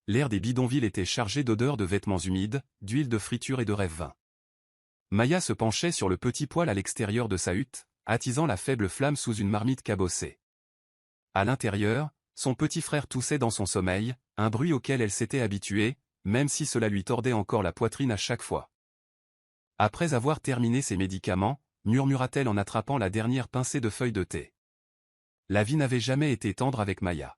L'air des bidonvilles était chargé d'odeurs de vêtements humides, d'huile de friture et de rêves vains. Maya se penchait sur le petit poêle à l'extérieur de sa hutte, attisant la faible flamme sous une marmite cabossée. À l'intérieur, son petit frère toussait dans son sommeil, un bruit auquel elle s'était habituée, même si cela lui tordait encore la poitrine à chaque fois. Après avoir terminé ses médicaments, murmura-t-elle en attrapant la dernière pincée de feuilles de thé. La vie n'avait jamais été tendre avec Maya.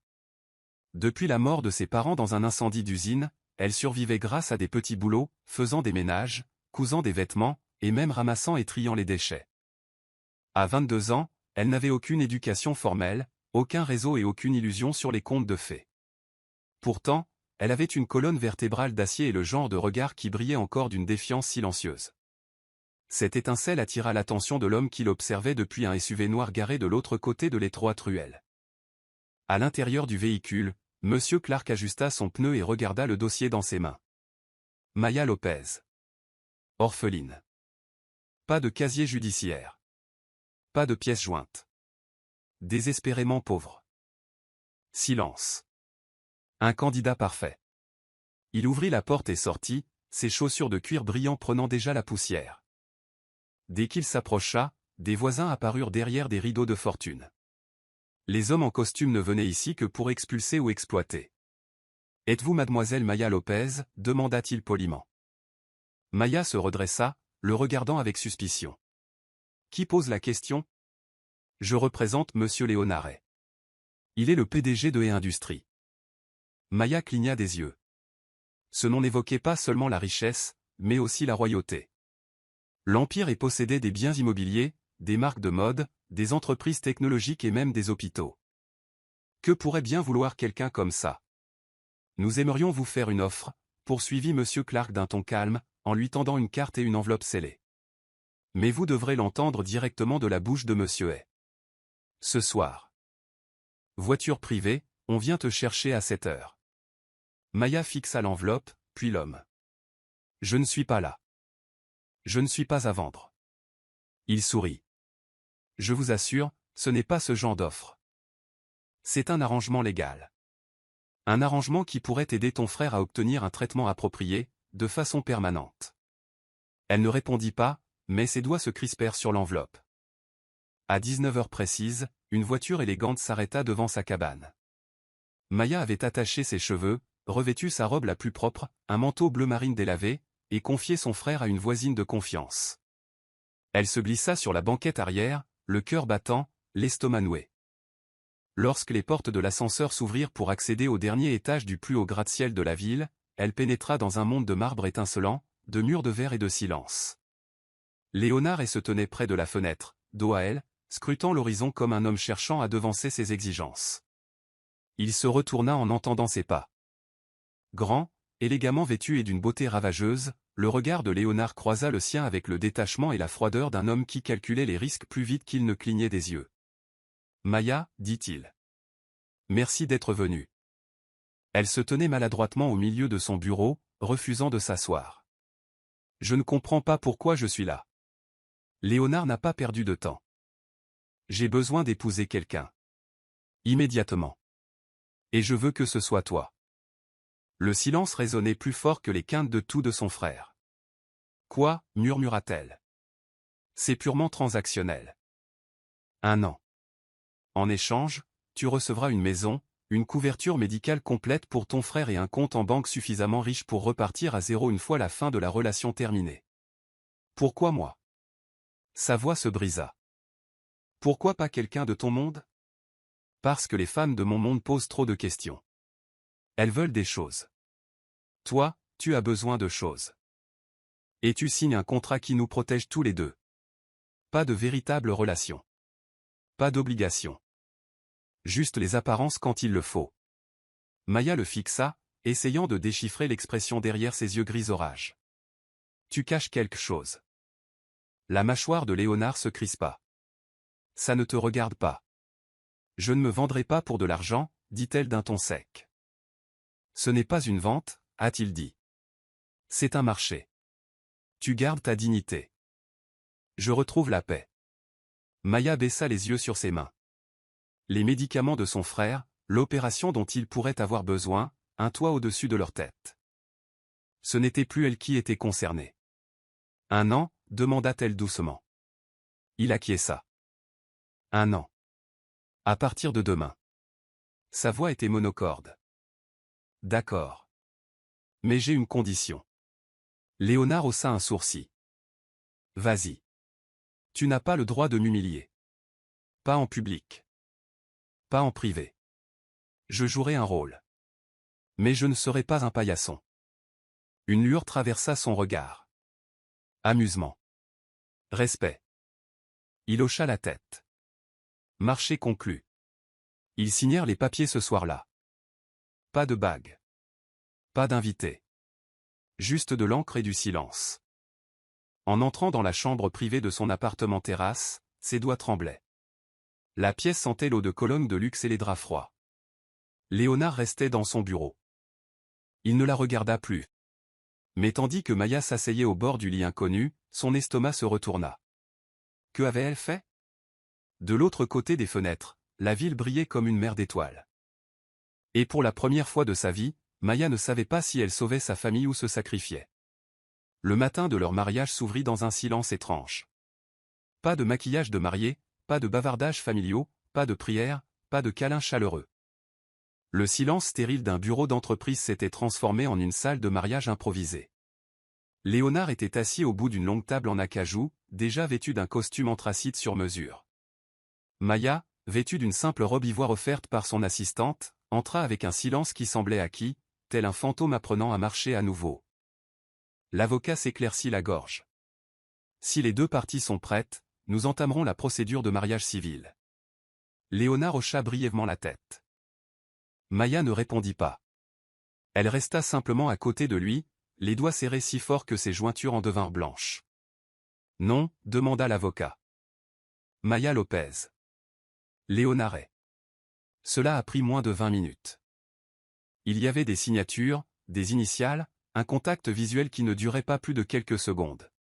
Depuis la mort de ses parents dans un incendie d'usine, elle survivait grâce à des petits boulots, faisant des ménages, cousant des vêtements, et même ramassant et triant les déchets. À 22 ans, elle n'avait aucune éducation formelle, aucun réseau et aucune illusion sur les contes de fées. Pourtant, elle avait une colonne vertébrale d'acier et le genre de regard qui brillait encore d'une défiance silencieuse. Cette étincelle attira l'attention de l'homme qui l'observait depuis un SUV noir garé de l'autre côté de l'étroite ruelle. À l'intérieur du véhicule, M. Clark ajusta son pneu et regarda le dossier dans ses mains. Maya Lopez. Orpheline. Pas de casier judiciaire. Pas de pièces jointes. Désespérément pauvre. Silence. Un candidat parfait. Il ouvrit la porte et sortit, ses chaussures de cuir brillant prenant déjà la poussière. Dès qu'il s'approcha, des voisins apparurent derrière des rideaux de fortune. Les hommes en costume ne venaient ici que pour expulser ou exploiter. « Êtes-vous mademoiselle Maya Lopez » demanda-t-il poliment. Maya se redressa, le regardant avec suspicion. « Qui pose la question ?»« Je représente Monsieur Léonard. Il est le PDG de Industries. » Maya cligna des yeux. Ce nom n'évoquait pas seulement la richesse, mais aussi la royauté. L'Empire est possédé des biens immobiliers, des marques de mode, des entreprises technologiques et même des hôpitaux. Que pourrait bien vouloir quelqu'un comme ça? Nous aimerions vous faire une offre, poursuivit M. Clark d'un ton calme, en lui tendant une carte et une enveloppe scellée. Mais vous devrez l'entendre directement de la bouche de M. Hay. Ce soir. Voiture privée, on vient te chercher à 7 heures. Maya fixa l'enveloppe, puis l'homme. Je ne suis pas là. Je ne suis pas à vendre. Il sourit. Je vous assure, ce n'est pas ce genre d'offre. C'est un arrangement légal. Un arrangement qui pourrait aider ton frère à obtenir un traitement approprié, de façon permanente. Elle ne répondit pas, mais ses doigts se crispèrent sur l'enveloppe. À 19 heures précises, une voiture élégante s'arrêta devant sa cabane. Maya avait attaché ses cheveux, revêtu sa robe la plus propre, un manteau bleu marine délavé, et confié son frère à une voisine de confiance. Elle se glissa sur la banquette arrière, le cœur battant, l'estomac noué. Lorsque les portes de l'ascenseur s'ouvrirent pour accéder au dernier étage du plus haut gratte-ciel de la ville, elle pénétra dans un monde de marbre étincelant, de murs de verre et de silence. Léonard se tenait près de la fenêtre, dos à elle, scrutant l'horizon comme un homme cherchant à devancer ses exigences. Il se retourna en entendant ses pas. Grand, élégamment vêtu et d'une beauté ravageuse, le regard de Léonard croisa le sien avec le détachement et la froideur d'un homme qui calculait les risques plus vite qu'il ne clignait des yeux. « Maya, dit-il. Merci d'être venue. » Elle se tenait maladroitement au milieu de son bureau, refusant de s'asseoir. « Je ne comprends pas pourquoi je suis là. » Léonard n'a pas perdu de temps. « J'ai besoin d'épouser quelqu'un. Immédiatement. Et je veux que ce soit toi. » Le silence résonnait plus fort que les quintes de toux de son frère. « Quoi » murmura-t-elle. « C'est purement transactionnel. 1 an. En échange, tu recevras une maison, une couverture médicale complète pour ton frère et un compte en banque suffisamment riche pour repartir à zéro une fois la fin de la relation terminée. » Pourquoi moi? Sa voix se brisa. Pourquoi pas quelqu'un de ton monde? Parce que les femmes de mon monde posent trop de questions. Elles veulent des choses. Toi, tu as besoin de choses. Et tu signes un contrat qui nous protège tous les deux. Pas de véritable relation. Pas d'obligation. Juste les apparences quand il le faut. Maya le fixa, essayant de déchiffrer l'expression derrière ses yeux gris orage. Tu caches quelque chose. La mâchoire de Léonard se crispa. Ça ne te regarde pas. Je ne me vendrai pas pour de l'argent, dit-elle d'un ton sec. Ce n'est pas une vente, a-t-il dit. C'est un marché. Tu gardes ta dignité. Je retrouve la paix. Maya baissa les yeux sur ses mains. Les médicaments de son frère, l'opération dont il pourrait avoir besoin, un toit au-dessus de leur tête. Ce n'était plus elle qui était concernée. Un an, demanda-t-elle doucement. Il acquiesça. Un an. À partir de demain. Sa voix était monocorde. D'accord. Mais j'ai une condition. Léonard haussa un sourcil. Vas-y. Tu n'as pas le droit de m'humilier. Pas en public. Pas en privé. Je jouerai un rôle. Mais je ne serai pas un paillasson. Une lueur traversa son regard. Amusement. Respect. Il hocha la tête. Marché conclu. Ils signèrent les papiers ce soir-là. Pas de bague. Pas d'invité. Juste de l'encre et du silence. En entrant dans la chambre privée de son appartement terrasse, ses doigts tremblaient. La pièce sentait l'eau de Cologne de luxe et les draps froids. Léonard restait dans son bureau. Il ne la regarda plus. Mais tandis que Maya s'asseyait au bord du lit inconnu, son estomac se retourna. Que avait-elle fait? De l'autre côté des fenêtres, la ville brillait comme une mer d'étoiles. Et pour la première fois de sa vie, Maya ne savait pas si elle sauvait sa famille ou se sacrifiait. Le matin de leur mariage s'ouvrit dans un silence étrange. Pas de maquillage de mariée, pas de bavardages familiaux, pas de prières, pas de câlins chaleureux. Le silence stérile d'un bureau d'entreprise s'était transformé en une salle de mariage improvisée. Léonard était assis au bout d'une longue table en acajou, déjà vêtu d'un costume anthracite sur mesure. Maya, vêtue d'une simple robe ivoire offerte par son assistante, entra avec un silence qui semblait acquis, tel un fantôme apprenant à marcher à nouveau. L'avocat s'éclaircit la gorge. Si les deux parties sont prêtes, nous entamerons la procédure de mariage civil. Léonard hocha brièvement la tête. Maya ne répondit pas. Elle resta simplement à côté de lui, les doigts serrés si fort que ses jointures en devinrent blanches. Non, demanda l'avocat. Maya Lopez. Léonaret. Cela a pris moins de 20 minutes. Il y avait des signatures, des initiales, un contact visuel qui ne durait pas plus de quelques secondes.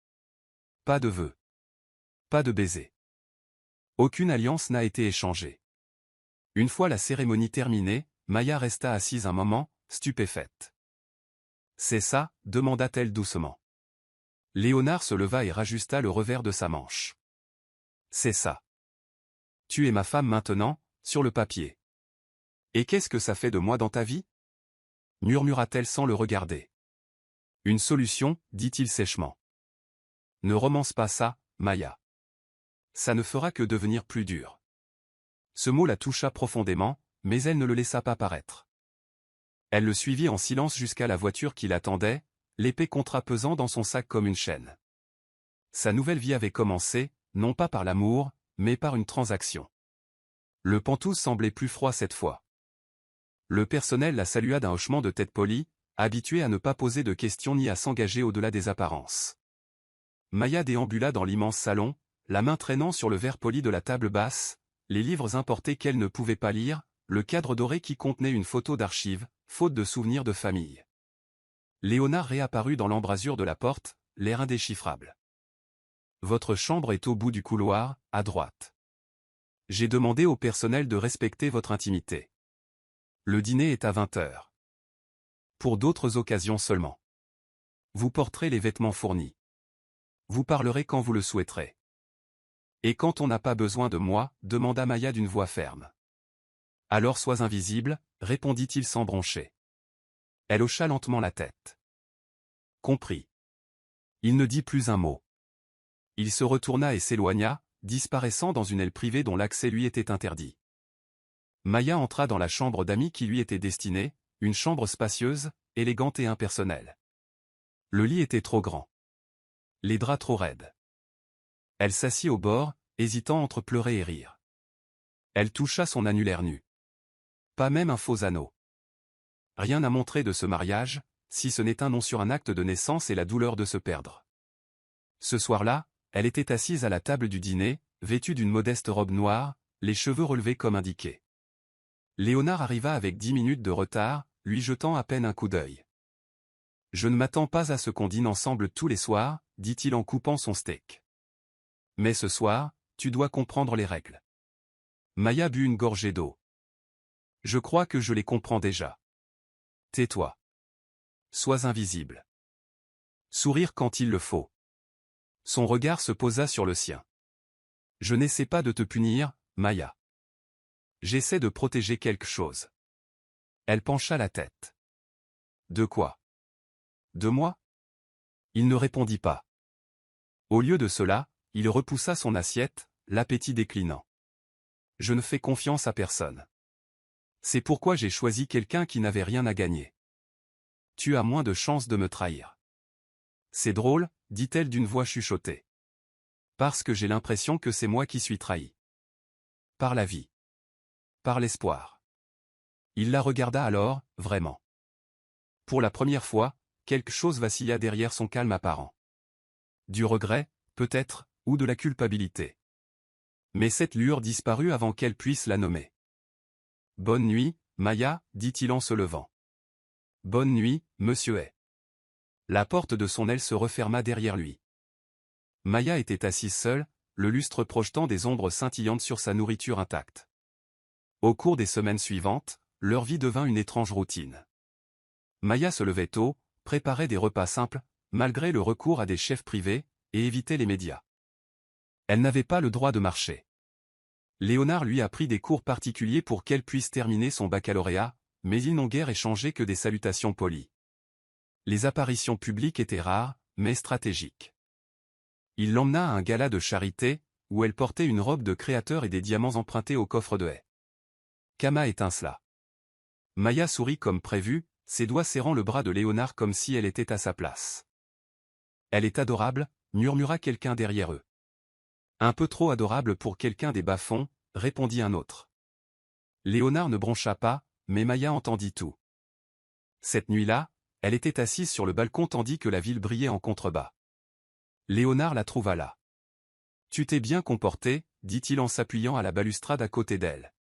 Pas de vœux. Pas de baiser. Aucune alliance n'a été échangée. Une fois la cérémonie terminée, Maya resta assise un moment, stupéfaite. C'est ça, demanda-t-elle doucement. Léonard se leva et rajusta le revers de sa manche. C'est ça. Tu es ma femme maintenant, sur le papier. Et qu'est-ce que ça fait de moi dans ta vie? Murmura-t-elle sans le regarder. Une solution, dit-il sèchement. Ne romance pas ça, Maya. Ça ne fera que devenir plus dur. Ce mot la toucha profondément, mais elle ne le laissa pas paraître. Elle le suivit en silence jusqu'à la voiture qui l'attendait, l'épée contrapesant dans son sac comme une chaîne. Sa nouvelle vie avait commencé, non pas par l'amour, mais par une transaction. Le pantouse semblait plus froid cette fois. Le personnel la salua d'un hochement de tête poli, habitué à ne pas poser de questions ni à s'engager au-delà des apparences. Maya déambula dans l'immense salon, la main traînant sur le verre poli de la table basse, les livres importés qu'elle ne pouvait pas lire, le cadre doré qui contenait une photo d'archive, faute de souvenirs de famille. Léonard réapparut dans l'embrasure de la porte, l'air indéchiffrable. Votre chambre est au bout du couloir, à droite. J'ai demandé au personnel de respecter votre intimité. Le dîner est à 20h. Pour d'autres occasions seulement. Vous porterez les vêtements fournis. Vous parlerez quand vous le souhaiterez. Et quand on n'a pas besoin de moi, demanda Maya d'une voix ferme. Alors sois invisible, répondit-il sans broncher. Elle hocha lentement la tête. Compris. Il ne dit plus un mot. Il se retourna et s'éloigna, disparaissant dans une aile privée dont l'accès lui était interdit. Maya entra dans la chambre d'amis qui lui était destinée, une chambre spacieuse, élégante et impersonnelle. Le lit était trop grand. Les draps trop raides. Elle s'assit au bord, hésitant entre pleurer et rire. Elle toucha son annulaire nu. Pas même un faux anneau. Rien à montrer de ce mariage, si ce n'est un nom sur un acte de naissance et la douleur de se perdre. Ce soir-là, elle était assise à la table du dîner, vêtue d'une modeste robe noire, les cheveux relevés comme indiqué. Léonard arriva avec 10 minutes de retard, lui jetant à peine un coup d'œil. « Je ne m'attends pas à ce qu'on dîne ensemble tous les soirs, dit-il en coupant son steak. Mais ce soir, tu dois comprendre les règles. » Maya but une gorgée d'eau. « Je crois que je les comprends déjà. Tais-toi. Sois invisible. Sourire quand il le faut. Son regard se posa sur le sien. Je n'essaie pas de te punir, Maya. J'essaie de protéger quelque chose. Elle pencha la tête. De quoi? De moi? Il ne répondit pas. Au lieu de cela, il repoussa son assiette, l'appétit déclinant. Je ne fais confiance à personne. C'est pourquoi j'ai choisi quelqu'un qui n'avait rien à gagner. Tu as moins de chances de me trahir. C'est drôle, dit-elle d'une voix chuchotée. Parce que j'ai l'impression que c'est moi qui suis trahi. Par la vie. Par l'espoir. Il la regarda alors, vraiment. Pour la première fois, quelque chose vacilla derrière son calme apparent. Du regret, peut-être, ou de la culpabilité. Mais cette lueur disparut avant qu'elle puisse la nommer. Bonne nuit, Maya, dit-il en se levant. Bonne nuit, monsieur Hay. La porte de son aile se referma derrière lui. Maya était assise seule, le lustre projetant des ombres scintillantes sur sa nourriture intacte. Au cours des semaines suivantes, leur vie devint une étrange routine. Maya se levait tôt, préparait des repas simples, malgré le recours à des chefs privés, et évitait les médias. Elle n'avait pas le droit de marcher. Léonard lui a pris des cours particuliers pour qu'elle puisse terminer son baccalauréat, mais ils n'ont guère échangé que des salutations polies. Les apparitions publiques étaient rares, mais stratégiques. Il l'emmena à un gala de charité, où elle portait une robe de créateur et des diamants empruntés au coffre de Hay. Kama étincela. Maya sourit comme prévu, ses doigts serrant le bras de Léonard comme si elle était à sa place. Elle est adorable, murmura quelqu'un derrière eux. Un peu trop adorable pour quelqu'un des bas-fonds, répondit un autre. Léonard ne broncha pas, mais Maya entendit tout. Cette nuit-là, elle était assise sur le balcon tandis que la ville brillait en contrebas. Léonard la trouva là. Tu t'es bien comporté, dit-il en s'appuyant à la balustrade à côté d'elle.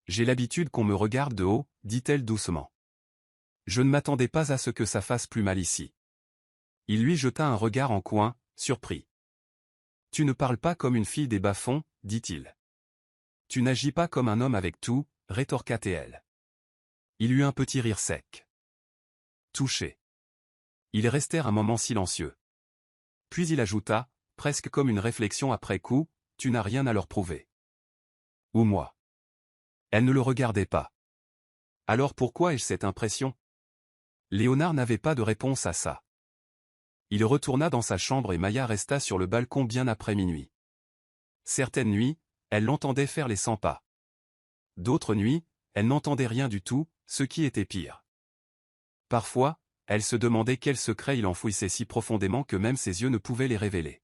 J'ai l'habitude qu'on me regarde de haut, dit-elle doucement. Je ne m'attendais pas à ce que ça fasse plus mal ici. Il lui jeta un regard en coin, surpris. Tu ne parles pas comme une fille des bas-fonds, dit-il. Tu n'agis pas comme un homme avec tout, rétorqua-t-elle. Il eut un petit rire sec. Touché. Ils restèrent un moment silencieux. Puis il ajouta, presque comme une réflexion après coup, tu n'as rien à leur prouver. Ou moi. Elle ne le regardait pas. Alors pourquoi ai-je cette impression? Léonard n'avait pas de réponse à ça. Il retourna dans sa chambre et Maya resta sur le balcon bien après minuit. Certaines nuits, elle l'entendait faire les 100 pas. D'autres nuits, elle n'entendait rien du tout, ce qui était pire. Parfois, elle se demandait quels secrets il enfouissait si profondément que même ses yeux ne pouvaient les révéler.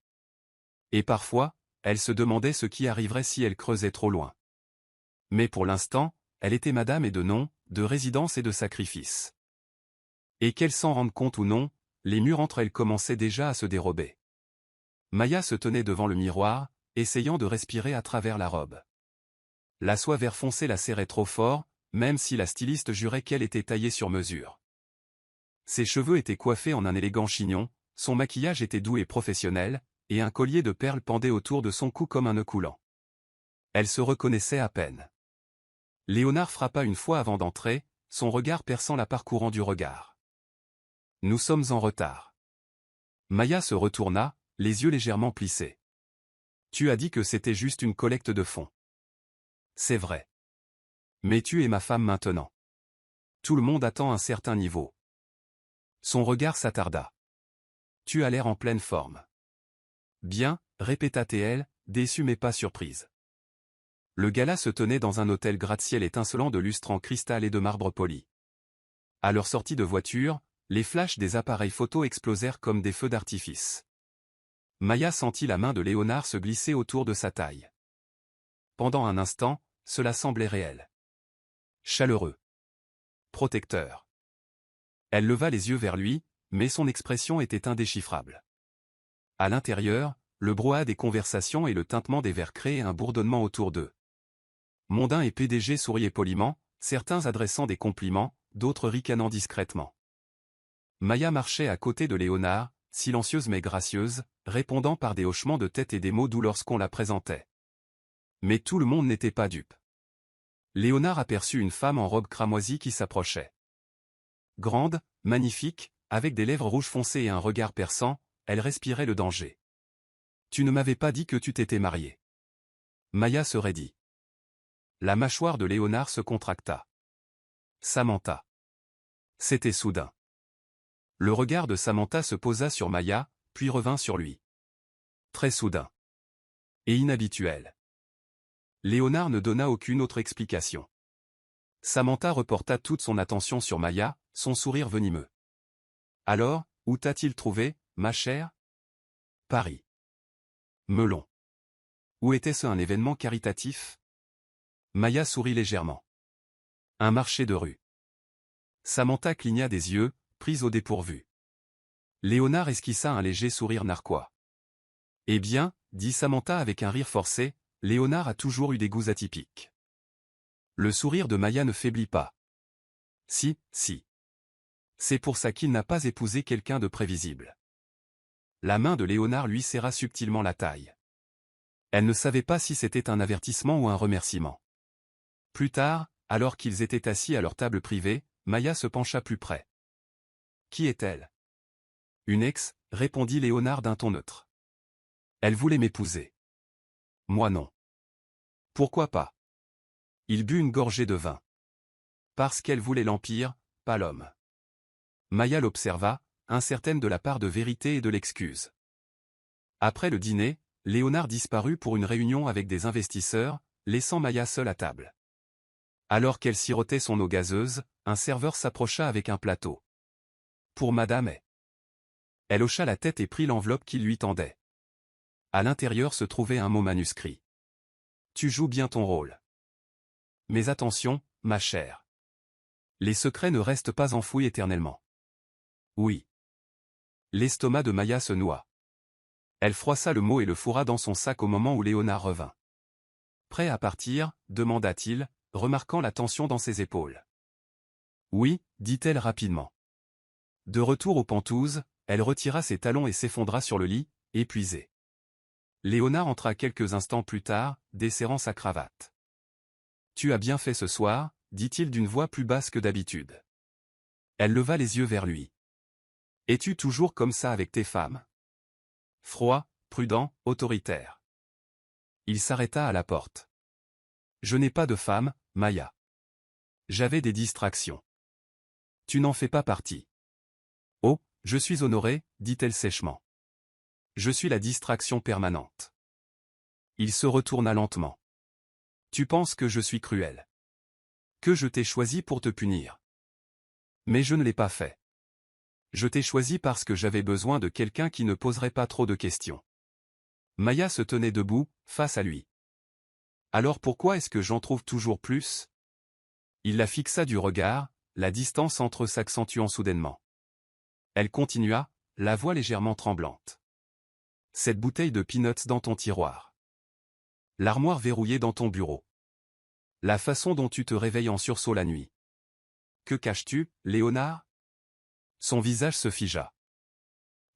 Et parfois, elle se demandait ce qui arriverait si elle creusait trop loin. Mais pour l'instant, elle était madame et de nom, de résidence et de sacrifice. Et qu'elle s'en rende compte ou non, les murs entre elles commençaient déjà à se dérober. Maya se tenait devant le miroir, essayant de respirer à travers la robe. La soie vert foncé la serrait trop fort, même si la styliste jurait qu'elle était taillée sur mesure. Ses cheveux étaient coiffés en un élégant chignon, son maquillage était doux et professionnel, et un collier de perles pendait autour de son cou comme un nœud coulant. Elle se reconnaissait à peine. Léonard frappa une fois avant d'entrer, son regard perçant la parcourant du regard. Nous sommes en retard. Maya se retourna, les yeux légèrement plissés. Tu as dit que c'était juste une collecte de fonds. C'est vrai. Mais tu es ma femme maintenant. Tout le monde attend un certain niveau. Son regard s'attarda. Tu as l'air en pleine forme. Bien, répéta-t-elle, déçue mais pas surprise. Le gala se tenait dans un hôtel gratte-ciel étincelant de lustres en cristal et de marbre poli. À leur sortie de voiture, les flashs des appareils photo explosèrent comme des feux d'artifice. Maya sentit la main de Léonard se glisser autour de sa taille. Pendant un instant, cela semblait réel. Chaleureux. Protecteur. Elle leva les yeux vers lui, mais son expression était indéchiffrable. À l'intérieur, le brouhaha des conversations et le tintement des verres créaient un bourdonnement autour d'eux. Mondain et PDG souriaient poliment, certains adressant des compliments, d'autres ricanant discrètement. Maya marchait à côté de Léonard, silencieuse mais gracieuse, répondant par des hochements de tête et des mots doux lorsqu'on la présentait. Mais tout le monde n'était pas dupe. Léonard aperçut une femme en robe cramoisie qui s'approchait. Grande, magnifique, avec des lèvres rouges foncées et un regard perçant, elle respirait le danger. « Tu ne m'avais pas dit que tu t'étais marié. » Maya se raidit. La mâchoire de Léonard se contracta. Samantha. C'était soudain. Le regard de Samantha se posa sur Maya, puis revint sur lui. Très soudain. Et inhabituel. Léonard ne donna aucune autre explication. Samantha reporta toute son attention sur Maya, son sourire venimeux. Alors, où t'a-t-il trouvé, ma chère? Paris. Melon. Où était-ce un événement caritatif? Maya sourit légèrement. Un marché de rue. Samantha cligna des yeux, prise au dépourvu. Léonard esquissa un léger sourire narquois. Eh bien, dit Samantha avec un rire forcé, Léonard a toujours eu des goûts atypiques. Le sourire de Maya ne faiblit pas. Si. C'est pour ça qu'il n'a pas épousé quelqu'un de prévisible. La main de Léonard lui serra subtilement la taille. Elle ne savait pas si c'était un avertissement ou un remerciement. Plus tard, alors qu'ils étaient assis à leur table privée, Maya se pencha plus près. Qui est-elle? Une ex, répondit Léonard d'un ton neutre. Elle voulait m'épouser. Moi non. Pourquoi pas? Il but une gorgée de vin. Parce qu'elle voulait l'empire, pas l'homme. Maya l'observa, incertaine de la part de vérité et de l'excuse. Après le dîner, Léonard disparut pour une réunion avec des investisseurs, laissant Maya seule à table. Alors qu'elle sirotait son eau gazeuse, un serveur s'approcha avec un plateau. Pour Madame A. Elle hocha la tête et prit l'enveloppe qu'il lui tendait. À l'intérieur se trouvait un mot manuscrit. Tu joues bien ton rôle. Mais attention, ma chère. Les secrets ne restent pas enfouis éternellement. Oui. L'estomac de Maya se noua. Elle froissa le mot et le fourra dans son sac au moment où Léonard revint. Prêt à partir, demanda-t-il, remarquant la tension dans ses épaules. Oui, dit-elle rapidement. De retour aux pentouses, elle retira ses talons et s'effondra sur le lit, épuisée. Léonard entra quelques instants plus tard, desserrant sa cravate. Tu as bien fait ce soir, dit-il d'une voix plus basse que d'habitude. Elle leva les yeux vers lui. Es-tu toujours comme ça avec tes femmes? Froid, prudent, autoritaire. Il s'arrêta à la porte. Je n'ai pas de femme, Maya. J'avais des distractions. Tu n'en fais pas partie. Oh, je suis honoré, dit-elle sèchement. Je suis la distraction permanente. Il se retourna lentement. Tu penses que je suis cruel. Que je t'ai choisi pour te punir. Mais je ne l'ai pas fait. Je t'ai choisi parce que j'avais besoin de quelqu'un qui ne poserait pas trop de questions. Maya se tenait debout, face à lui. Alors pourquoi est-ce que j'en trouve toujours plus? Il la fixa du regard, la distance entre eux s'accentuant soudainement. Elle continua, la voix légèrement tremblante. Cette bouteille de peanuts dans ton tiroir. L'armoire verrouillée dans ton bureau. La façon dont tu te réveilles en sursaut la nuit. Que caches-tu, Léonard? Son visage se figea.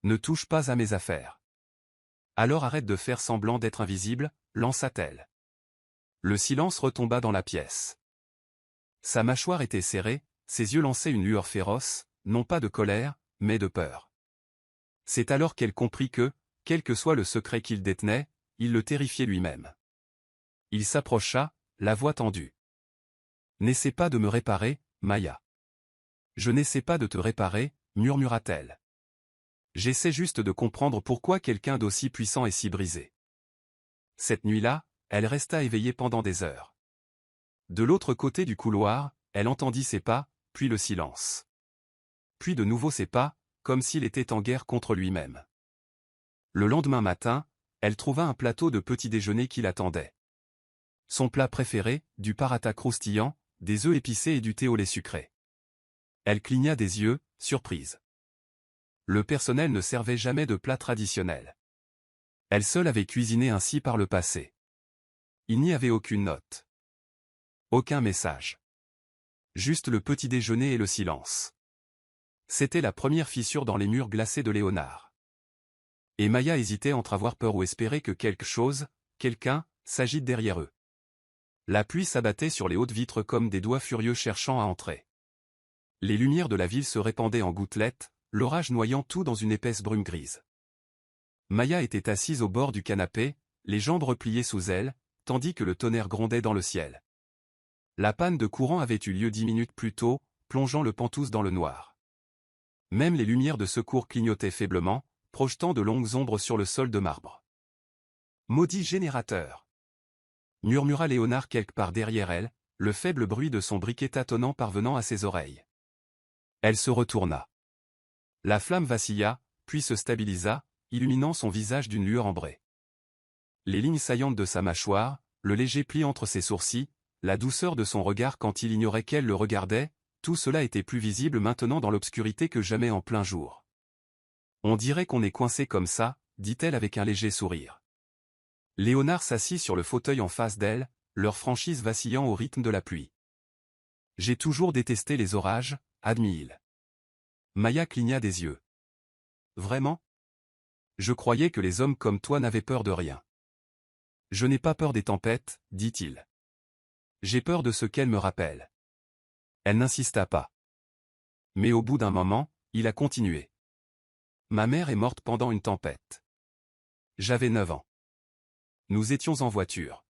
Ne touche pas à mes affaires. Alors arrête de faire semblant d'être invisible, lança-t-elle. Le silence retomba dans la pièce. Sa mâchoire était serrée, ses yeux lançaient une lueur féroce, non pas de colère, mais de peur. C'est alors qu'elle comprit que, quel que soit le secret qu'il détenait, il le terrifiait lui-même. Il s'approcha, la voix tendue. N'essaie pas de me réparer, Maya. Je n'essaie pas de te réparer, murmura-t-elle. J'essaie juste de comprendre pourquoi quelqu'un d'aussi puissant est si brisé. Cette nuit-là, elle resta éveillée pendant des heures. De l'autre côté du couloir, elle entendit ses pas, puis le silence. Puis de nouveau ses pas, comme s'il était en guerre contre lui-même. Le lendemain matin, elle trouva un plateau de petit déjeuner qui l'attendait. Son plat préféré, du paratha croustillant, des œufs épicés et du thé au lait sucré. Elle cligna des yeux, surprise. Le personnel ne servait jamais de plat traditionnel. Elle seule avait cuisiné ainsi par le passé. Il n'y avait aucune note. Aucun message. Juste le petit déjeuner et le silence. C'était la première fissure dans les murs glacés de Léonard. Et Maya hésitait entre avoir peur ou espérer que quelque chose, quelqu'un, s'agite derrière eux. La pluie s'abattait sur les hautes vitres comme des doigts furieux cherchant à entrer. Les lumières de la ville se répandaient en gouttelettes, l'orage noyant tout dans une épaisse brume grise. Maya était assise au bord du canapé, les jambes repliées sous elle, tandis que le tonnerre grondait dans le ciel. La panne de courant avait eu lieu 10 minutes plus tôt, plongeant le Penthouse dans le noir. Même les lumières de secours clignotaient faiblement, projetant de longues ombres sur le sol de marbre. « Maudit générateur !» murmura Léonard quelque part derrière elle, le faible bruit de son briquet tâtonnant parvenant à ses oreilles. Elle se retourna. La flamme vacilla, puis se stabilisa, illuminant son visage d'une lueur ambrée. Les lignes saillantes de sa mâchoire, le léger pli entre ses sourcils, la douceur de son regard quand il ignorait qu'elle le regardait, tout cela était plus visible maintenant dans l'obscurité que jamais en plein jour. « On dirait qu'on est coincé comme ça, » dit-elle avec un léger sourire. Léonard s'assit sur le fauteuil en face d'elle, leur franchise vacillant au rythme de la pluie. « J'ai toujours détesté les orages, » admit-il. Maya cligna des yeux. « Vraiment ? Je croyais que les hommes comme toi n'avaient peur de rien. »« Je n'ai pas peur des tempêtes, » dit-il. « J'ai peur de ce qu'elles me rappellent. » Elle n'insista pas. Mais au bout d'un moment, il a continué. « Ma mère est morte pendant une tempête. J'avais 9 ans. Nous étions en voiture.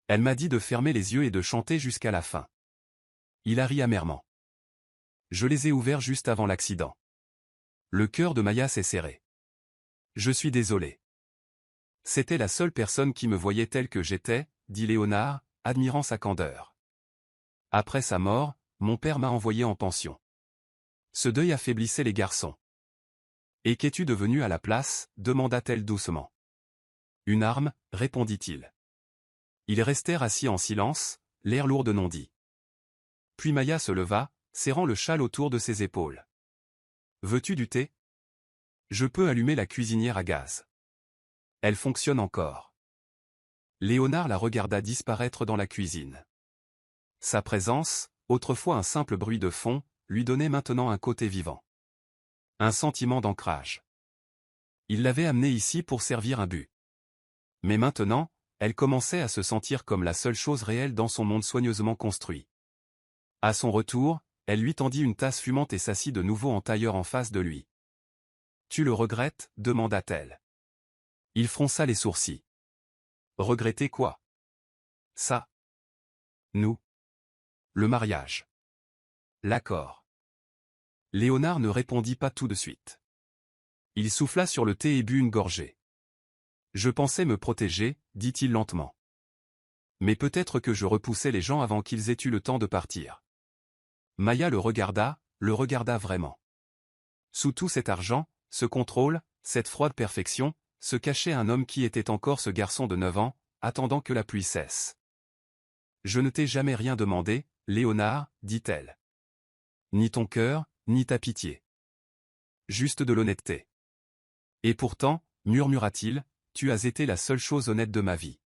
Elle m'a dit de fermer les yeux et de chanter jusqu'à la fin. Il a ri amèrement. Je les ai ouverts juste avant l'accident. » Le cœur de Maya s'est serré. « Je suis désolé. C'était la seule personne qui me voyait telle que j'étais, » dit Léonard, admirant sa candeur. « Après sa mort, mon père m'a envoyé en pension. Ce deuil affaiblissait les garçons. »« Et qu'es-tu devenu à la place ?» demanda-t-elle doucement. « Une arme, » répondit-il. Ils restèrent assis en silence, l'air lourd de non-dit. Puis Maya se leva, serrant le châle autour de ses épaules. « Veux-tu du thé ? Je peux allumer la cuisinière à gaz. Elle fonctionne encore. » Léonard la regarda disparaître dans la cuisine. Sa présence, autrefois un simple bruit de fond, lui donnait maintenant un côté vivant. Un sentiment d'ancrage. Il l'avait amenée ici pour servir un but. Mais maintenant, elle commençait à se sentir comme la seule chose réelle dans son monde soigneusement construit. À son retour, elle lui tendit une tasse fumante et s'assit de nouveau en tailleur en face de lui. « Tu le regrettes ?» demanda-t-elle. Il fronça les sourcils. « Regretter quoi ? Ça. Nous. Le mariage. L'accord. » Léonard ne répondit pas tout de suite. Il souffla sur le thé et but une gorgée. « Je pensais me protéger, » dit-il lentement. « Mais peut-être que je repoussais les gens avant qu'ils aient eu le temps de partir. » Maya le regarda vraiment. Sous tout cet argent, ce contrôle, cette froide perfection, se cachait un homme qui était encore ce garçon de 9 ans, attendant que la pluie cesse. « Je ne t'ai jamais rien demandé, Léonard, » dit-elle. « Ni ton cœur, ni ta pitié. Juste de l'honnêteté. Et pourtant, » murmura-t-il, « tu as été la seule chose honnête de ma vie. »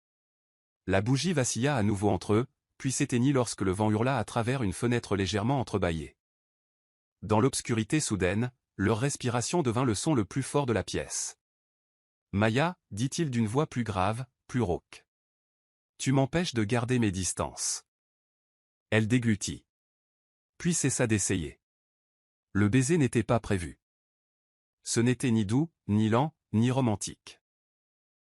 La bougie vacilla à nouveau entre eux, puis s'éteignit lorsque le vent hurla à travers une fenêtre légèrement entrebâillée. Dans l'obscurité soudaine, leur respiration devint le son le plus fort de la pièce. « Maya, » dit-il d'une voix plus grave, plus rauque. « Tu m'empêches de garder mes distances. » Elle déglutit. Puis cessa d'essayer. Le baiser n'était pas prévu. Ce n'était ni doux, ni lent, ni romantique.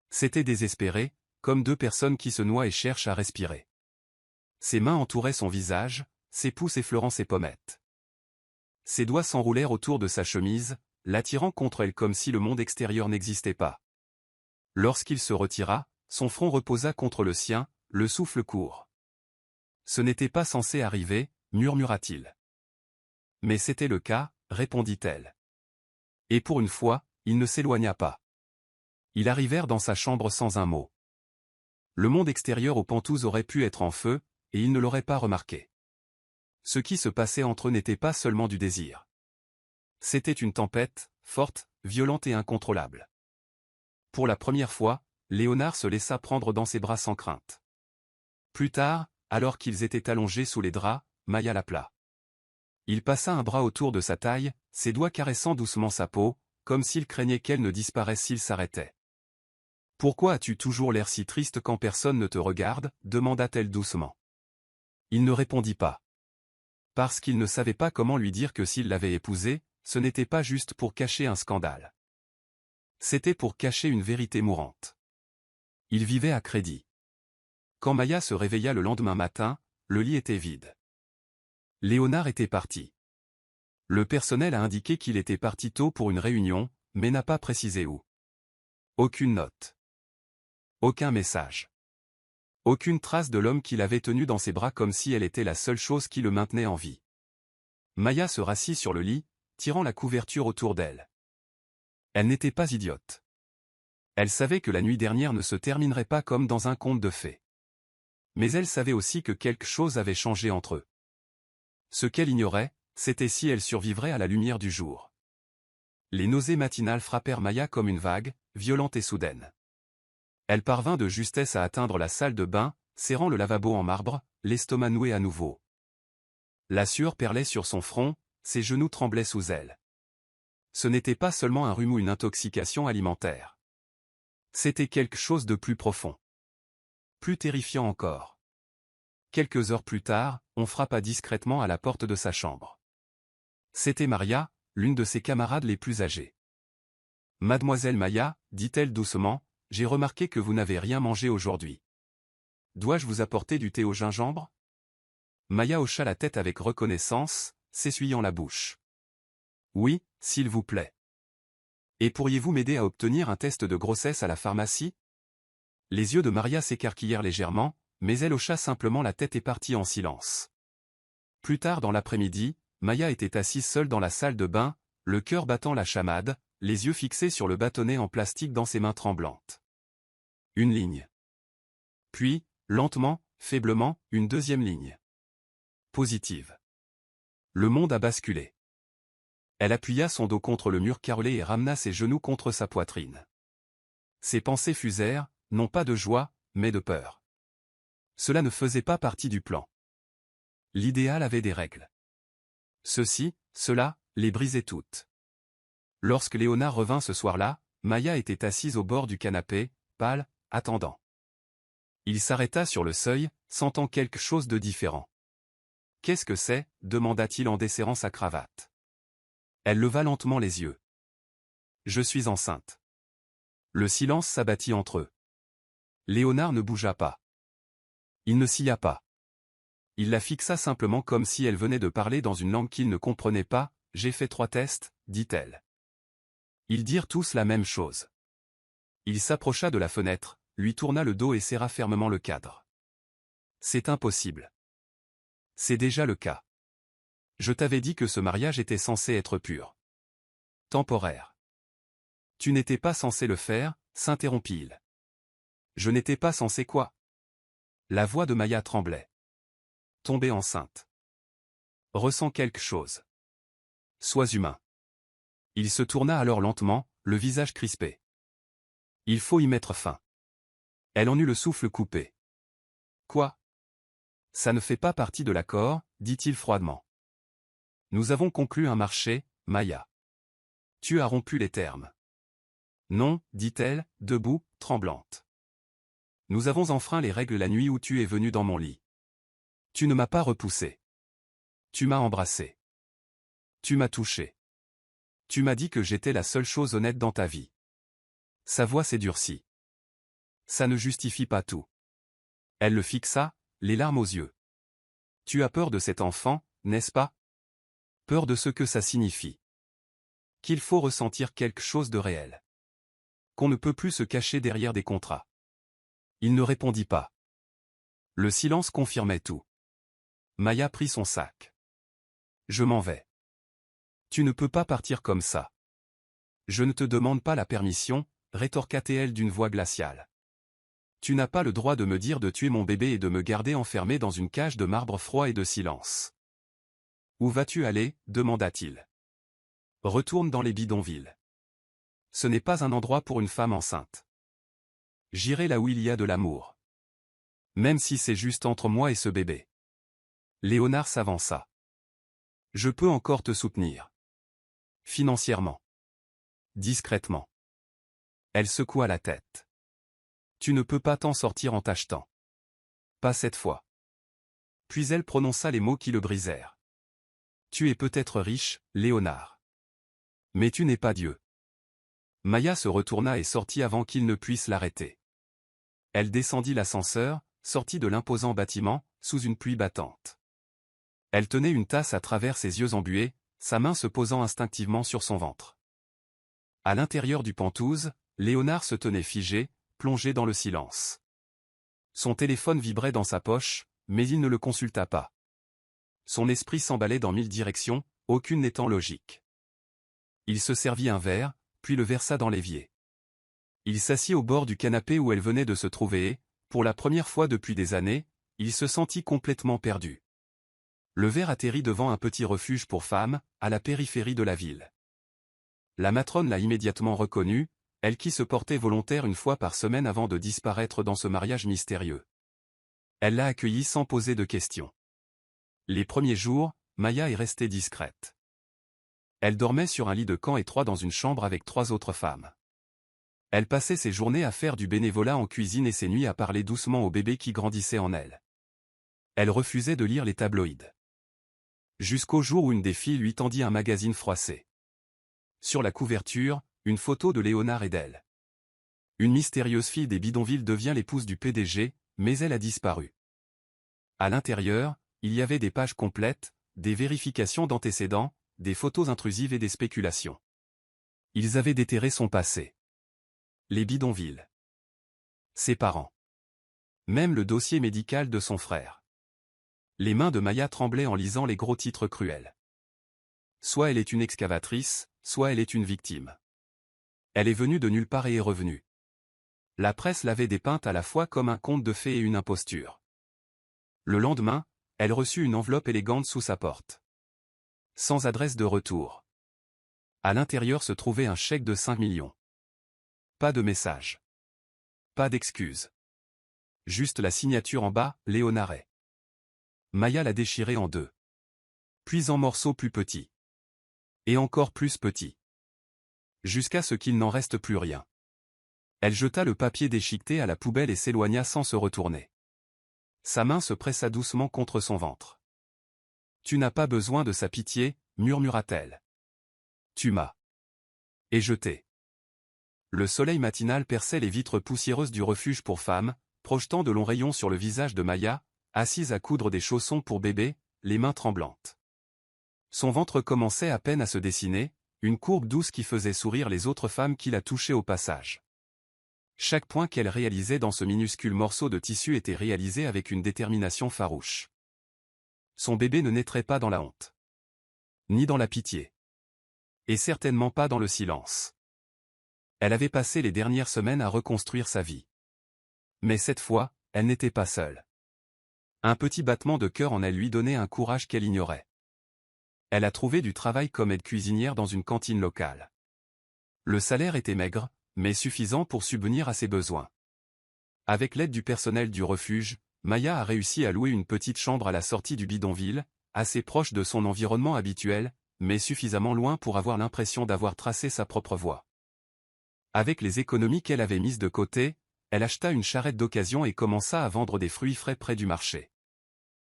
C'était désespéré, comme deux personnes qui se noient et cherchent à respirer. Ses mains entouraient son visage, ses pouces effleurant ses pommettes. Ses doigts s'enroulèrent autour de sa chemise, l'attirant contre elle comme si le monde extérieur n'existait pas. Lorsqu'il se retira, son front reposa contre le sien, le souffle court. « Ce n'était pas censé arriver, » murmura-t-il. « Mais c'était le cas, » répondit-elle. Et pour une fois, il ne s'éloigna pas. Ils arrivèrent dans sa chambre sans un mot. Le monde extérieur au Penthouse aurait pu être en feu, et il ne l'aurait pas remarqué. Ce qui se passait entre eux n'était pas seulement du désir. C'était une tempête, forte, violente et incontrôlable. Pour la première fois, Léonard se laissa prendre dans ses bras sans crainte. Plus tard, alors qu'ils étaient allongés sous les draps, Maya l'appela. Il passa un bras autour de sa taille, ses doigts caressant doucement sa peau, comme s'il craignait qu'elle ne disparaisse s'il s'arrêtait. « Pourquoi as-tu toujours l'air si triste quand personne ne te regarde ?» demanda-t-elle doucement. Il ne répondit pas. Parce qu'il ne savait pas comment lui dire que s'il l'avait épousée, ce n'était pas juste pour cacher un scandale. C'était pour cacher une vérité mourante. Il vivait à crédit. Quand Maya se réveilla le lendemain matin, le lit était vide. Léonard était parti. Le personnel a indiqué qu'il était parti tôt pour une réunion, mais n'a pas précisé où. Aucune note. Aucun message. Aucune trace de l'homme qui l'avait tenu dans ses bras comme si elle était la seule chose qui le maintenait en vie. Maya se rassit sur le lit, tirant la couverture autour d'elle. Elle n'était pas idiote. Elle savait que la nuit dernière ne se terminerait pas comme dans un conte de fées. Mais elle savait aussi que quelque chose avait changé entre eux. Ce qu'elle ignorait, c'était si elle survivrait à la lumière du jour. Les nausées matinales frappèrent Maya comme une vague, violente et soudaine. Elle parvint de justesse à atteindre la salle de bain, serrant le lavabo en marbre, l'estomac noué à nouveau. La sueur perlait sur son front, ses genoux tremblaient sous elle. Ce n'était pas seulement un rhume ou une intoxication alimentaire. C'était quelque chose de plus profond. Plus terrifiant encore. Quelques heures plus tard, on frappa discrètement à la porte de sa chambre. C'était Maria, l'une de ses camarades les plus âgées. « Mademoiselle Maya, dit-elle doucement, j'ai remarqué que vous n'avez rien mangé aujourd'hui. Dois-je vous apporter du thé au gingembre ?» Maya hocha la tête avec reconnaissance, s'essuyant la bouche. « Oui, s'il vous plaît. Et pourriez-vous m'aider à obtenir un test de grossesse à la pharmacie ?» Les yeux de Maria s'écarquillèrent légèrement, mais elle hocha simplement la tête et partit en silence. Plus tard dans l'après-midi, Maya était assise seule dans la salle de bain, le cœur battant la chamade, les yeux fixés sur le bâtonnet en plastique dans ses mains tremblantes. Une ligne. Puis, lentement, faiblement, une deuxième ligne. Positive. Le monde a basculé. Elle appuya son dos contre le mur carrelé et ramena ses genoux contre sa poitrine. Ses pensées fusèrent, non pas de joie, mais de peur. Cela ne faisait pas partie du plan. L'idéal avait des règles. Ceci, cela, les brisait toutes. Lorsque Léonard revint ce soir-là, Maya était assise au bord du canapé, pâle, attendant. Il s'arrêta sur le seuil, sentant quelque chose de différent. « Qu'est-ce que c'est » demanda-t-il en desserrant sa cravate. Elle leva lentement les yeux. « Je suis enceinte. » Le silence s'abattit entre eux. Léonard ne bougea pas. Il ne sia pas. Il la fixa simplement comme si elle venait de parler dans une langue qu'il ne comprenait pas. « J'ai fait 3 tests, dit-elle. Ils dirent tous la même chose. Il s'approcha de la fenêtre, lui tourna le dos et serra fermement le cadre. « C'est impossible. C'est déjà le cas. Je t'avais dit que ce mariage était censé être pur. Temporaire. Tu n'étais pas censé le faire, s'interrompit-il. Je n'étais pas censé quoi ? La voix de Maya tremblait. Tomber enceinte. Ressens quelque chose. Sois humain. Il se tourna alors lentement, le visage crispé. Il faut y mettre fin. Elle en eut le souffle coupé. Quoi ? Ça ne fait pas partie de l'accord, dit-il froidement. Nous avons conclu un marché, Maya. Tu as rompu les termes. Non, dit-elle, debout, tremblante. Nous avons enfreint les règles la nuit où tu es venu dans mon lit. Tu ne m'as pas repoussé. Tu m'as embrassé. Tu m'as touché. Tu m'as dit que j'étais la seule chose honnête dans ta vie. Sa voix s'est durcie. Ça ne justifie pas tout. Elle le fixa, les larmes aux yeux. Tu as peur de cet enfant, n'est-ce pas ? Peur de ce que ça signifie. Qu'il faut ressentir quelque chose de réel. Qu'on ne peut plus se cacher derrière des contrats. Il ne répondit pas. Le silence confirmait tout. Maya prit son sac. Je m'en vais. Tu ne peux pas partir comme ça. Je ne te demande pas la permission, rétorqua-t-elle d'une voix glaciale. Tu n'as pas le droit de me dire de tuer mon bébé et de me garder enfermé dans une cage de marbre froid et de silence. Où vas-tu aller ? Demanda-t-il. Retourne dans les bidonvilles. Ce n'est pas un endroit pour une femme enceinte. J'irai là où il y a de l'amour. Même si c'est juste entre moi et ce bébé. Léonard s'avança. Je peux encore te soutenir. Financièrement. Discrètement. Elle secoua la tête. Tu ne peux pas t'en sortir en t'achetant. Pas cette fois. Puis elle prononça les mots qui le brisèrent. Tu es peut-être riche, Léonard. Mais tu n'es pas Dieu. Maya se retourna et sortit avant qu'il ne puisse l'arrêter. Elle descendit l'ascenseur, sortit de l'imposant bâtiment, sous une pluie battante. Elle tenait une tasse à travers ses yeux embués, sa main se posant instinctivement sur son ventre. À l'intérieur du Penthouse, Léonard se tenait figé, plongé dans le silence. Son téléphone vibrait dans sa poche, mais il ne le consulta pas. Son esprit s'emballait dans 1000 directions, aucune n'étant logique. Il se servit un verre, puis le versa dans l'évier. Il s'assit au bord du canapé où elle venait de se trouver et, pour la première fois depuis des années, il se sentit complètement perdu. Le verre atterrit devant un petit refuge pour femmes, à la périphérie de la ville. La matrone l'a immédiatement reconnu, elle qui se portait volontaire une fois par semaine avant de disparaître dans ce mariage mystérieux. Elle l'a accueilli sans poser de questions. Les premiers jours, Maya est restée discrète. Elle dormait sur un lit de camp étroit dans une chambre avec 3 autres femmes. Elle passait ses journées à faire du bénévolat en cuisine et ses nuits à parler doucement au bébé qui grandissait en elle. Elle refusait de lire les tabloïds. Jusqu'au jour où une des filles lui tendit un magazine froissé. Sur la couverture, une photo de Léonard et d'elle. Une mystérieuse fille des bidonvilles devient l'épouse du PDG, mais elle a disparu. À l'intérieur, il y avait des pages complètes, des vérifications d'antécédents, des photos intrusives et des spéculations. Ils avaient déterré son passé. Les bidonvilles. Ses parents. Même le dossier médical de son frère. Les mains de Maya tremblaient en lisant les gros titres cruels. Soit elle est une excavatrice, soit elle est une victime. Elle est venue de nulle part et est revenue. La presse l'avait dépeinte à la fois comme un conte de fées et une imposture. Le lendemain, elle reçut une enveloppe élégante sous sa porte. Sans adresse de retour. À l'intérieur se trouvait un chèque de 5 millions. Pas de message. Pas d'excuse. Juste la signature en bas, Léonard. Maya l'a déchiré en 2. Puis en morceaux plus petits. Et encore plus petits. Jusqu'à ce qu'il n'en reste plus rien. Elle jeta le papier déchiqueté à la poubelle et s'éloigna sans se retourner. Sa main se pressa doucement contre son ventre. « Tu n'as pas besoin de sa pitié, murmura-t-elle. Tu m'as. » Et jeté. Le soleil matinal perçait les vitres poussiéreuses du refuge pour femmes, projetant de longs rayons sur le visage de Maya, assise à coudre des chaussons pour bébé, les mains tremblantes. Son ventre commençait à peine à se dessiner, une courbe douce qui faisait sourire les autres femmes qui la touchaient au passage. Chaque point qu'elle réalisait dans ce minuscule morceau de tissu était réalisé avec une détermination farouche. Son bébé ne naîtrait pas dans la honte. Ni dans la pitié. Et certainement pas dans le silence. Elle avait passé les dernières semaines à reconstruire sa vie. Mais cette fois, elle n'était pas seule. Un petit battement de cœur en elle lui donnait un courage qu'elle ignorait. Elle a trouvé du travail comme aide cuisinière dans une cantine locale. Le salaire était maigre, mais suffisant pour subvenir à ses besoins. Avec l'aide du personnel du refuge, Maya a réussi à louer une petite chambre à la sortie du bidonville, assez proche de son environnement habituel, mais suffisamment loin pour avoir l'impression d'avoir tracé sa propre voie. Avec les économies qu'elle avait mises de côté, elle acheta une charrette d'occasion et commença à vendre des fruits frais près du marché.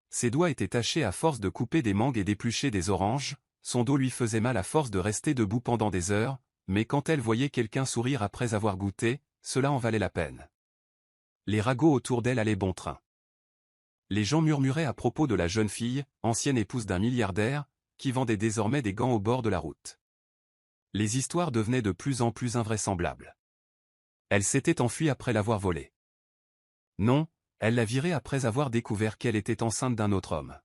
Ses doigts étaient tachés à force de couper des mangues et d'éplucher des oranges, son dos lui faisait mal à force de rester debout pendant des heures, mais quand elle voyait quelqu'un sourire après avoir goûté, cela en valait la peine. Les ragots autour d'elle allaient bon train. Les gens murmuraient à propos de la jeune fille, ancienne épouse d'un milliardaire, qui vendait désormais des gants au bord de la route. Les histoires devenaient de plus en plus invraisemblables. Elle s'était enfuie après l'avoir volée. Non, elle l'a virée après avoir découvert qu'elle était enceinte d'un autre homme.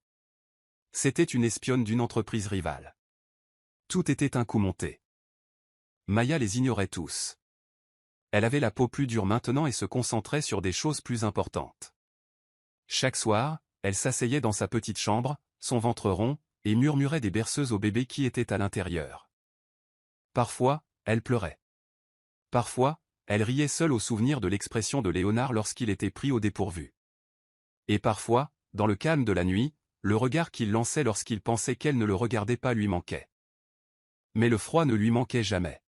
C'était une espionne d'une entreprise rivale. Tout était un coup monté. Maya les ignorait tous. Elle avait la peau plus dure maintenant et se concentrait sur des choses plus importantes. Chaque soir, elle s'asseyait dans sa petite chambre, son ventre rond, et murmurait des berceuses au bébé qui était à l'intérieur. Parfois, elle pleurait. Parfois, elle riait seule au souvenir de l'expression de Léonard lorsqu'il était pris au dépourvu. Et parfois, dans le calme de la nuit, le regard qu'il lançait lorsqu'il pensait qu'elle ne le regardait pas lui manquait. Mais le froid ne lui manquait jamais.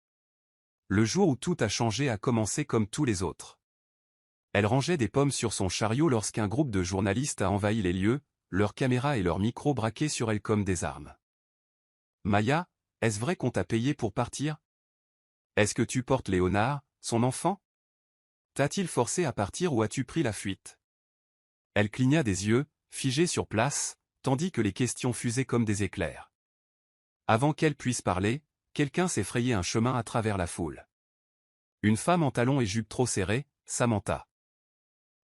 Le jour où tout a changé a commencé comme tous les autres. Elle rangeait des pommes sur son chariot lorsqu'un groupe de journalistes a envahi les lieux, leurs caméras et leurs micros braqués sur elle comme des armes. Maya, est-ce vrai qu'on t'a payé pour partir? Est-ce que tu portes Léonard, son enfant? T'a-t-il forcé à partir ou as-tu pris la fuite? Elle cligna des yeux, figée sur place, tandis que les questions fusaient comme des éclairs. Avant qu'elle puisse parler, quelqu'un s'est frayé un chemin à travers la foule. Une femme en talons et jupe trop serrée, Samantha.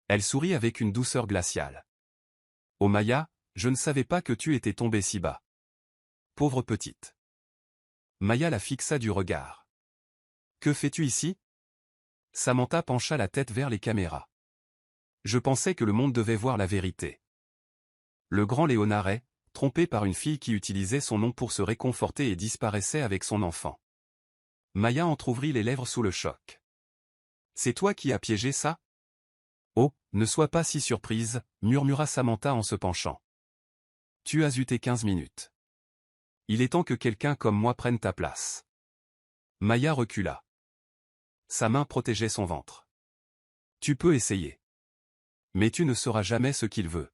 Elle sourit avec une douceur glaciale. Oh Maya, je ne savais pas que tu étais tombée si bas. Pauvre petite. Maya la fixa du regard. Que fais-tu ici? Samantha pencha la tête vers les caméras. Je pensais que le monde devait voir la vérité. Le grand Léonard est, trompé par une fille qui utilisait son nom pour se réconforter et disparaissait avec son enfant. Maya entr'ouvrit les lèvres sous le choc. C'est toi qui as piégé ça? Oh, ne sois pas si surprise, murmura Samantha en se penchant. Tu as eu tes 15 minutes. Il est temps que quelqu'un comme moi prenne ta place. Maya recula. Sa main protégeait son ventre. Tu peux essayer. Mais tu ne sauras jamais ce qu'il veut.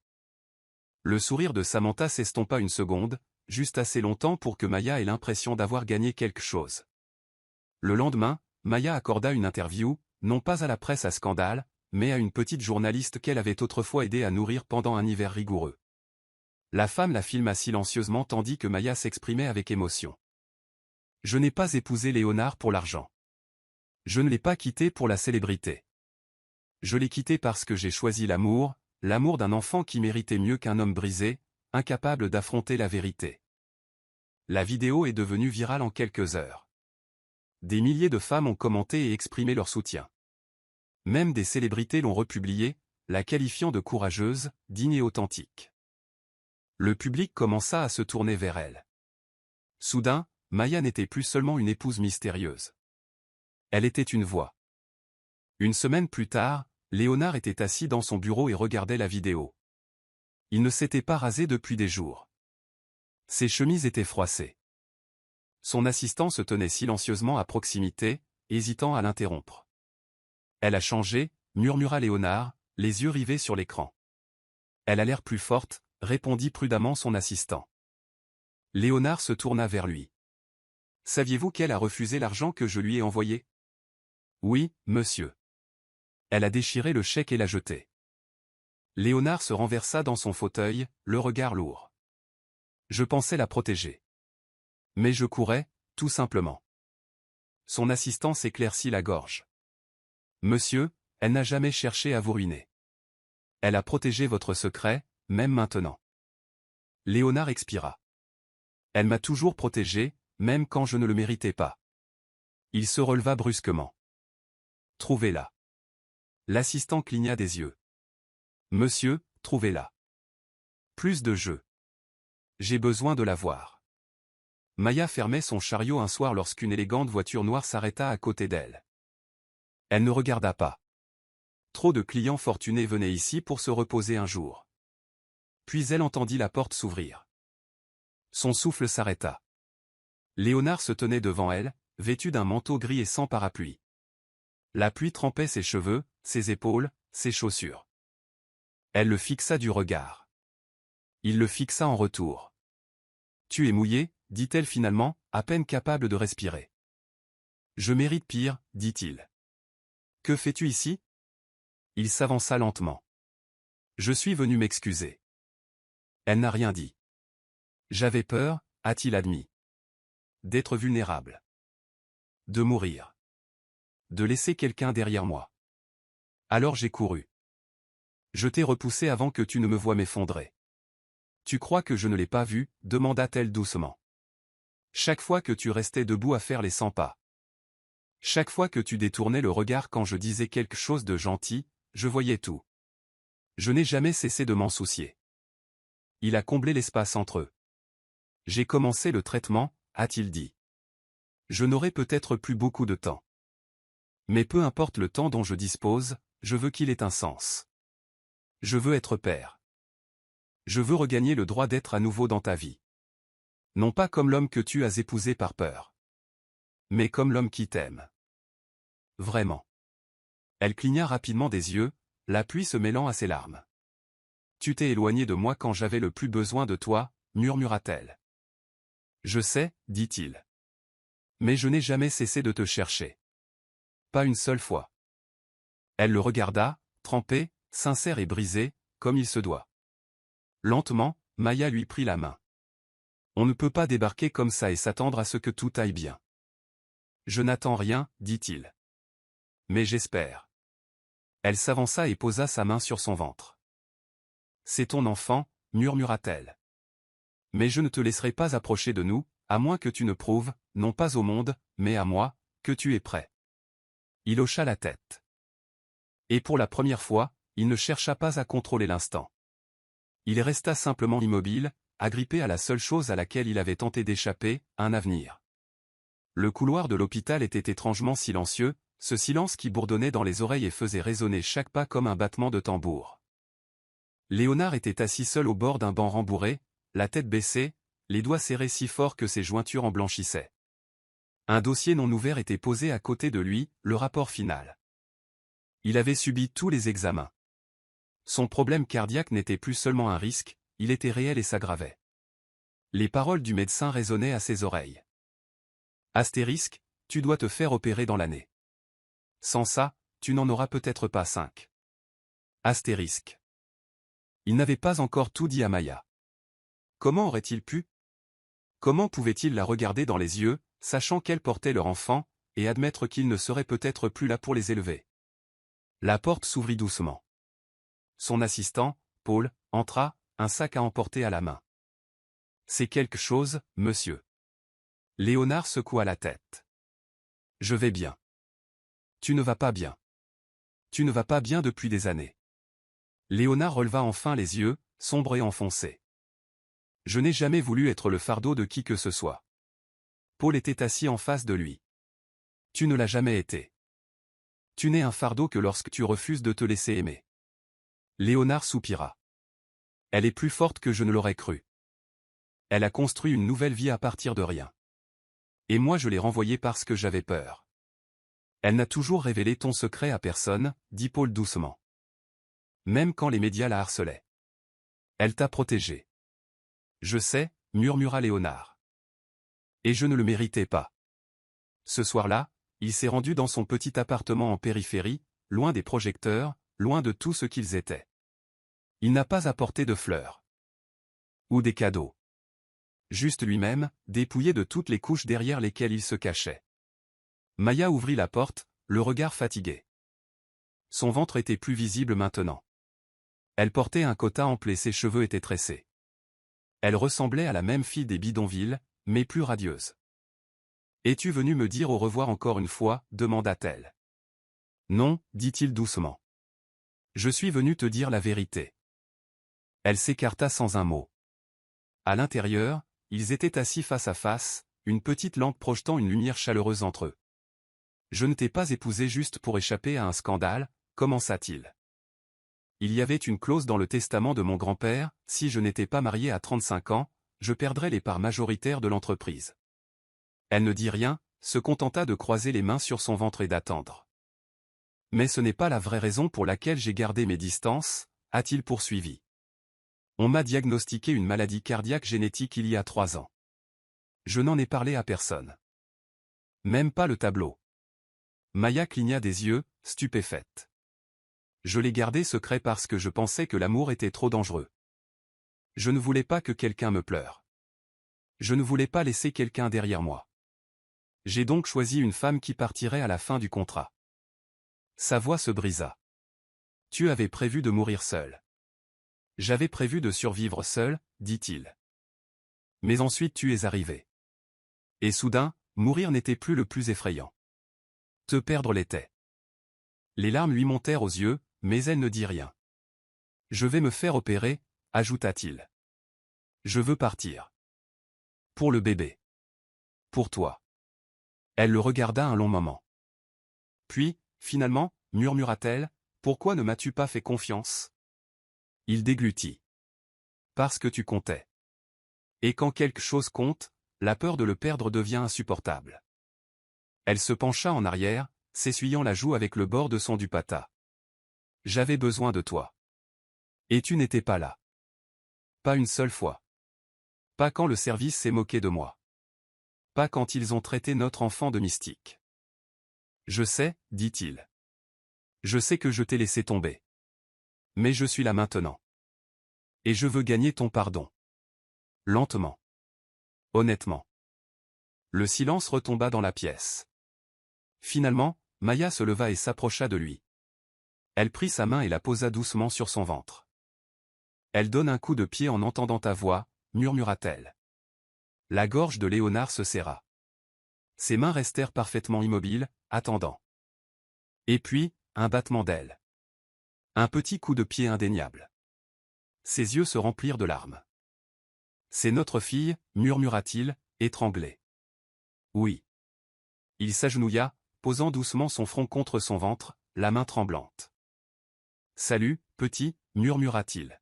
Le sourire de Samantha s'estompa une seconde, juste assez longtemps pour que Maya ait l'impression d'avoir gagné quelque chose. Le lendemain, Maya accorda une interview, non pas à la presse à scandale, mais à une petite journaliste qu'elle avait autrefois aidé à nourrir pendant un hiver rigoureux. La femme la filma silencieusement tandis que Maya s'exprimait avec émotion. Je n'ai pas épousé Léonard pour l'argent. Je ne l'ai pas quitté pour la célébrité. Je l'ai quitté parce que j'ai choisi l'amour, l'amour d'un enfant qui méritait mieux qu'un homme brisé, incapable d'affronter la vérité. La vidéo est devenue virale en quelques heures. Des milliers de femmes ont commenté et exprimé leur soutien. Même des célébrités l'ont republiée, la qualifiant de courageuse, digne et authentique. Le public commença à se tourner vers elle. Soudain, Maya n'était plus seulement une épouse mystérieuse. Elle était une voix. Une semaine plus tard, Léonard était assis dans son bureau et regardait la vidéo. Il ne s'était pas rasé depuis des jours. Ses chemises étaient froissées. Son assistant se tenait silencieusement à proximité, hésitant à l'interrompre. Elle a changé, murmura Léonard, les yeux rivés sur l'écran. Elle a l'air plus forte, répondit prudemment son assistant. Léonard se tourna vers lui. Saviez-vous qu'elle a refusé l'argent que je lui ai envoyé? Oui, monsieur. Elle a déchiré le chèque et l'a jeté. Léonard se renversa dans son fauteuil, le regard lourd. Je pensais la protéger. Mais je courais, tout simplement. Son assistant s'éclaircit la gorge. Monsieur, elle n'a jamais cherché à vous ruiner. Elle a protégé votre secret, même maintenant. Léonard expira. Elle m'a toujours protégé, même quand je ne le méritais pas. Il se releva brusquement. Trouvez-la. L'assistant cligna des yeux. Monsieur, trouvez-la. Plus de jeu. J'ai besoin de la voir. Maya fermait son chariot un soir lorsqu'une élégante voiture noire s'arrêta à côté d'elle. Elle ne regarda pas. Trop de clients fortunés venaient ici pour se reposer un jour. Puis elle entendit la porte s'ouvrir. Son souffle s'arrêta. Léonard se tenait devant elle, vêtu d'un manteau gris et sans parapluie. La pluie trempait ses cheveux, ses épaules, ses chaussures. Elle le fixa du regard. Il le fixa en retour. Tu es mouillé, dit-elle finalement, à peine capable de respirer. Je mérite pire, dit-il. Que fais-tu ici? Il s'avança lentement. Je suis venu m'excuser. Elle n'a rien dit. J'avais peur, a-t-il admis. D'être vulnérable. De mourir. De laisser quelqu'un derrière moi. Alors j'ai couru. Je t'ai repoussé avant que tu ne me voies m'effondrer. Tu crois que je ne l'ai pas vu, demanda-t-elle doucement. Chaque fois que tu restais debout à faire les 100 pas. Chaque fois que tu détournais le regard quand je disais quelque chose de gentil, je voyais tout. Je n'ai jamais cessé de m'en soucier. Il a comblé l'espace entre eux. J'ai commencé le traitement, a-t-il dit. Je n'aurai peut-être plus beaucoup de temps. Mais peu importe le temps dont je dispose, je veux qu'il ait un sens. Je veux être père. Je veux regagner le droit d'être à nouveau dans ta vie. Non pas comme l'homme que tu as épousé par peur. Mais comme l'homme qui t'aime. Vraiment. Elle cligna rapidement des yeux, la pluie se mêlant à ses larmes. Tu t'es éloigné de moi quand j'avais le plus besoin de toi, murmura-t-elle. Je sais, dit-il. Mais je n'ai jamais cessé de te chercher. Pas une seule fois. Elle le regarda, trempée, sincère et brisée, comme il se doit. Lentement, Maya lui prit la main. On ne peut pas débarquer comme ça et s'attendre à ce que tout aille bien. Je n'attends rien, dit-il. Mais j'espère. Elle s'avança et posa sa main sur son ventre. C'est ton enfant, murmura-t-elle. Mais je ne te laisserai pas approcher de nous, à moins que tu ne prouves, non pas au monde, mais à moi, que tu es prêt. Il hocha la tête. Et pour la première fois, il ne chercha pas à contrôler l'instant. Il resta simplement immobile, agrippé à la seule chose à laquelle il avait tenté d'échapper, un avenir. Le couloir de l'hôpital était étrangement silencieux, ce silence qui bourdonnait dans les oreilles et faisait résonner chaque pas comme un battement de tambour. Léonard était assis seul au bord d'un banc rembourré, la tête baissée, les doigts serrés si fort que ses jointures en blanchissaient. Un dossier non ouvert était posé à côté de lui, le rapport final. Il avait subi tous les examens. Son problème cardiaque n'était plus seulement un risque, il était réel et s'aggravait. Les paroles du médecin résonnaient à ses oreilles. Astérisque, tu dois te faire opérer dans l'année. Sans ça, tu n'en auras peut-être pas 5. Astérisque. Il n'avait pas encore tout dit à Maya. Comment aurait-il pu? Comment pouvait-il la regarder dans les yeux, sachant qu'elle portait leur enfant, et admettre qu'il ne serait peut-être plus là pour les élever? La porte s'ouvrit doucement. Son assistant, Paul, entra, un sac à emporter à la main. C'est quelque chose, monsieur. Léonard secoua la tête. Je vais bien. Tu ne vas pas bien. Tu ne vas pas bien depuis des années. Léonard releva enfin les yeux, sombres et enfoncés. Je n'ai jamais voulu être le fardeau de qui que ce soit. Paul était assis en face de lui. Tu ne l'as jamais été. Tu n'es un fardeau que lorsque tu refuses de te laisser aimer. Léonard soupira. Elle est plus forte que je ne l'aurais cru. Elle a construit une nouvelle vie à partir de rien. Et moi je l'ai renvoyée parce que j'avais peur. Elle n'a toujours révélé ton secret à personne, dit Paul doucement. Même quand les médias la harcelaient. Elle t'a protégé. Je sais, murmura Léonard. Et je ne le méritais pas. Ce soir-là, il s'est rendu dans son petit appartement en périphérie, loin des projecteurs, loin de tout ce qu'ils étaient. Il n'a pas apporté de fleurs. Ou des cadeaux. Juste lui-même, dépouillé de toutes les couches derrière lesquelles il se cachait. Maya ouvrit la porte, le regard fatigué. Son ventre était plus visible maintenant. Elle portait un cotta ample et ses cheveux étaient tressés. Elle ressemblait à la même fille des bidonvilles, mais plus radieuse. « Es-tu venu me dire au revoir encore une fois » demanda-t-elle. « Non, dit-il doucement. Je suis venu te dire la vérité. » Elle s'écarta sans un mot. À l'intérieur, ils étaient assis face à face, une petite lampe projetant une lumière chaleureuse entre eux. « Je ne t'ai pas épousé juste pour échapper à un scandale » commença-t-il. Il y avait une clause dans le testament de mon grand-père, si je n'étais pas marié à 35 ans, je perdrais les parts majoritaires de l'entreprise. Elle ne dit rien, se contenta de croiser les mains sur son ventre et d'attendre. Mais ce n'est pas la vraie raison pour laquelle j'ai gardé mes distances, a-t-il poursuivi. On m'a diagnostiqué une maladie cardiaque génétique il y a 3 ans. Je n'en ai parlé à personne. Même pas le tableau. Maya cligna des yeux, stupéfaite. Je l'ai gardé secret parce que je pensais que l'amour était trop dangereux. Je ne voulais pas que quelqu'un me pleure. Je ne voulais pas laisser quelqu'un derrière moi. J'ai donc choisi une femme qui partirait à la fin du contrat. Sa voix se brisa. Tu avais prévu de mourir seul. J'avais prévu de survivre seul, dit-il. Mais ensuite tu es arrivé. Et soudain, mourir n'était plus le plus effrayant. Te perdre l'était. Les larmes lui montèrent aux yeux, mais elle ne dit rien. Je vais me faire opérer, ajouta-t-il. Je veux partir. Pour le bébé. Pour toi. Elle le regarda un long moment. Puis, finalement, murmura-t-elle, pourquoi ne m'as-tu pas fait confiance? Il déglutit. Parce que tu comptais. Et quand quelque chose compte, la peur de le perdre devient insupportable. Elle se pencha en arrière, s'essuyant la joue avec le bord de son dupatta. J'avais besoin de toi. Et tu n'étais pas là. Pas une seule fois. Pas quand le service s'est moqué de moi. Pas quand ils ont traité notre enfant de mystique. Je sais, dit-il. Je sais que je t'ai laissé tomber. Mais je suis là maintenant. Et je veux gagner ton pardon. Lentement. Honnêtement. Le silence retomba dans la pièce. Finalement, Maya se leva et s'approcha de lui. Elle prit sa main et la posa doucement sur son ventre. Elle donne un coup de pied en entendant ta voix, murmura-t-elle. La gorge de Léonard se serra. Ses mains restèrent parfaitement immobiles, attendant. Et puis, un battement d'ailes. Un petit coup de pied indéniable. Ses yeux se remplirent de larmes. C'est notre fille, murmura-t-il, étranglée. Oui. Il s'agenouilla, posant doucement son front contre son ventre, la main tremblante. Salut, petit, murmura-t-il.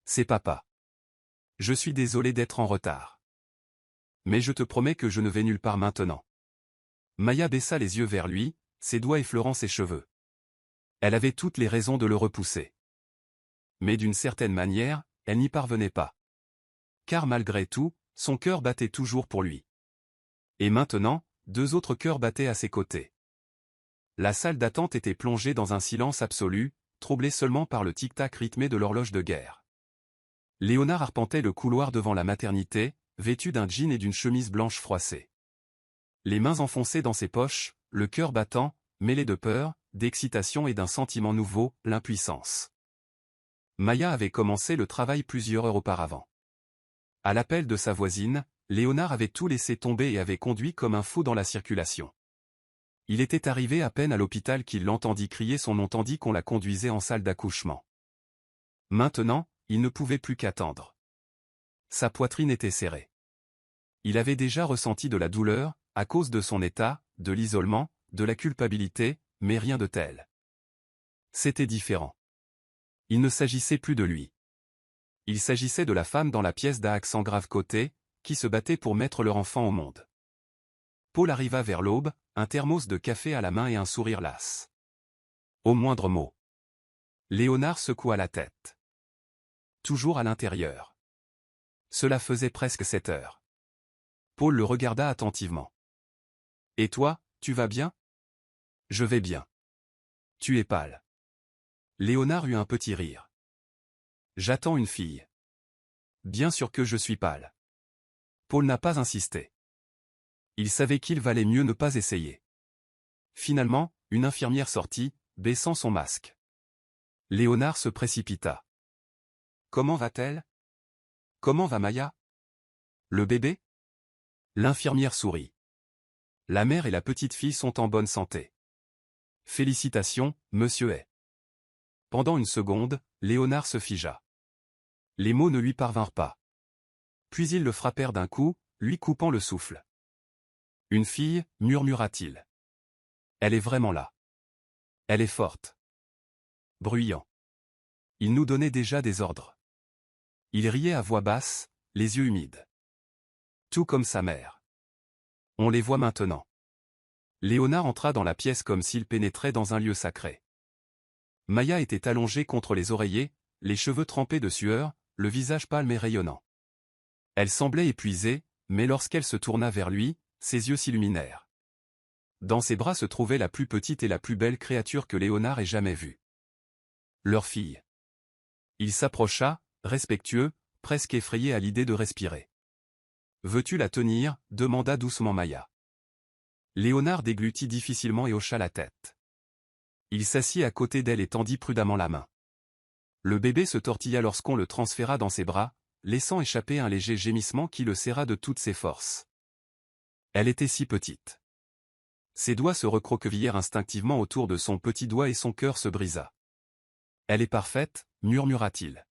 C'est papa. Je suis désolé d'être en retard. Mais je te promets que je ne vais nulle part maintenant. Maya baissa les yeux vers lui, ses doigts effleurant ses cheveux. Elle avait toutes les raisons de le repousser. Mais d'une certaine manière, elle n'y parvenait pas. Car malgré tout, son cœur battait toujours pour lui. Et maintenant, deux autres cœurs battaient à ses côtés. La salle d'attente était plongée dans un silence absolu, troublé seulement par le tic-tac rythmé de l'horloge de guerre. Léonard arpentait le couloir devant la maternité, vêtu d'un jean et d'une chemise blanche froissée. Les mains enfoncées dans ses poches, le cœur battant, mêlé de peur, d'excitation et d'un sentiment nouveau, l'impuissance. Maya avait commencé le travail plusieurs heures auparavant. À l'appel de sa voisine, Léonard avait tout laissé tomber et avait conduit comme un fou dans la circulation. Il était arrivé à peine à l'hôpital qu'il l'entendit crier son nom tandis qu'on la conduisait en salle d'accouchement. Maintenant, il ne pouvait plus qu'attendre. Sa poitrine était serrée. Il avait déjà ressenti de la douleur, à cause de son état, de l'isolement, de la culpabilité, mais rien de tel. C'était différent. Il ne s'agissait plus de lui. Il s'agissait de la femme dans la pièce d'à accent grave côté, qui se battait pour mettre leur enfant au monde. Paul arriva vers l'aube, un thermos de café à la main et un sourire las. Au moindre mot. Léonard secoua la tête. Toujours à l'intérieur. Cela faisait presque 7 heures. Paul le regarda attentivement. Et toi, tu vas bien? Je vais bien. Tu es pâle. Léonard eut un petit rire. J'attends une fille. Bien sûr que je suis pâle. Paul n'a pas insisté. Il savait qu'il valait mieux ne pas essayer. Finalement, une infirmière sortit, baissant son masque. Léonard se précipita. Comment va-t-elle? Comment va Maya? Le bébé? L'infirmière sourit. La mère et la petite fille sont en bonne santé. Félicitations, monsieur Hay. Pendant une seconde, Léonard se figea. Les mots ne lui parvinrent pas. Puis ils le frappèrent d'un coup, lui coupant le souffle. Une fille, murmura-t-il. Elle est vraiment là. Elle est forte. Bruyant. Il nous donnait déjà des ordres. Il riait à voix basse, les yeux humides. Tout comme sa mère. On les voit maintenant. Léonard entra dans la pièce comme s'il pénétrait dans un lieu sacré. Maya était allongée contre les oreillers, les cheveux trempés de sueur, le visage pâle mais rayonnant. Elle semblait épuisée, mais lorsqu'elle se tourna vers lui, ses yeux s'illuminèrent. Dans ses bras se trouvait la plus petite et la plus belle créature que Léonard ait jamais vue. Leur fille. Il s'approcha, respectueux, presque effrayé à l'idée de respirer. « Veux-tu la tenir » demanda doucement Maya. Léonard déglutit difficilement et hocha la tête. Il s'assit à côté d'elle et tendit prudemment la main. Le bébé se tortilla lorsqu'on le transféra dans ses bras, laissant échapper un léger gémissement qui le serra de toutes ses forces. Elle était si petite. Ses doigts se recroquevillèrent instinctivement autour de son petit doigt et son cœur se brisa. « Elle est parfaite » murmura-t-il.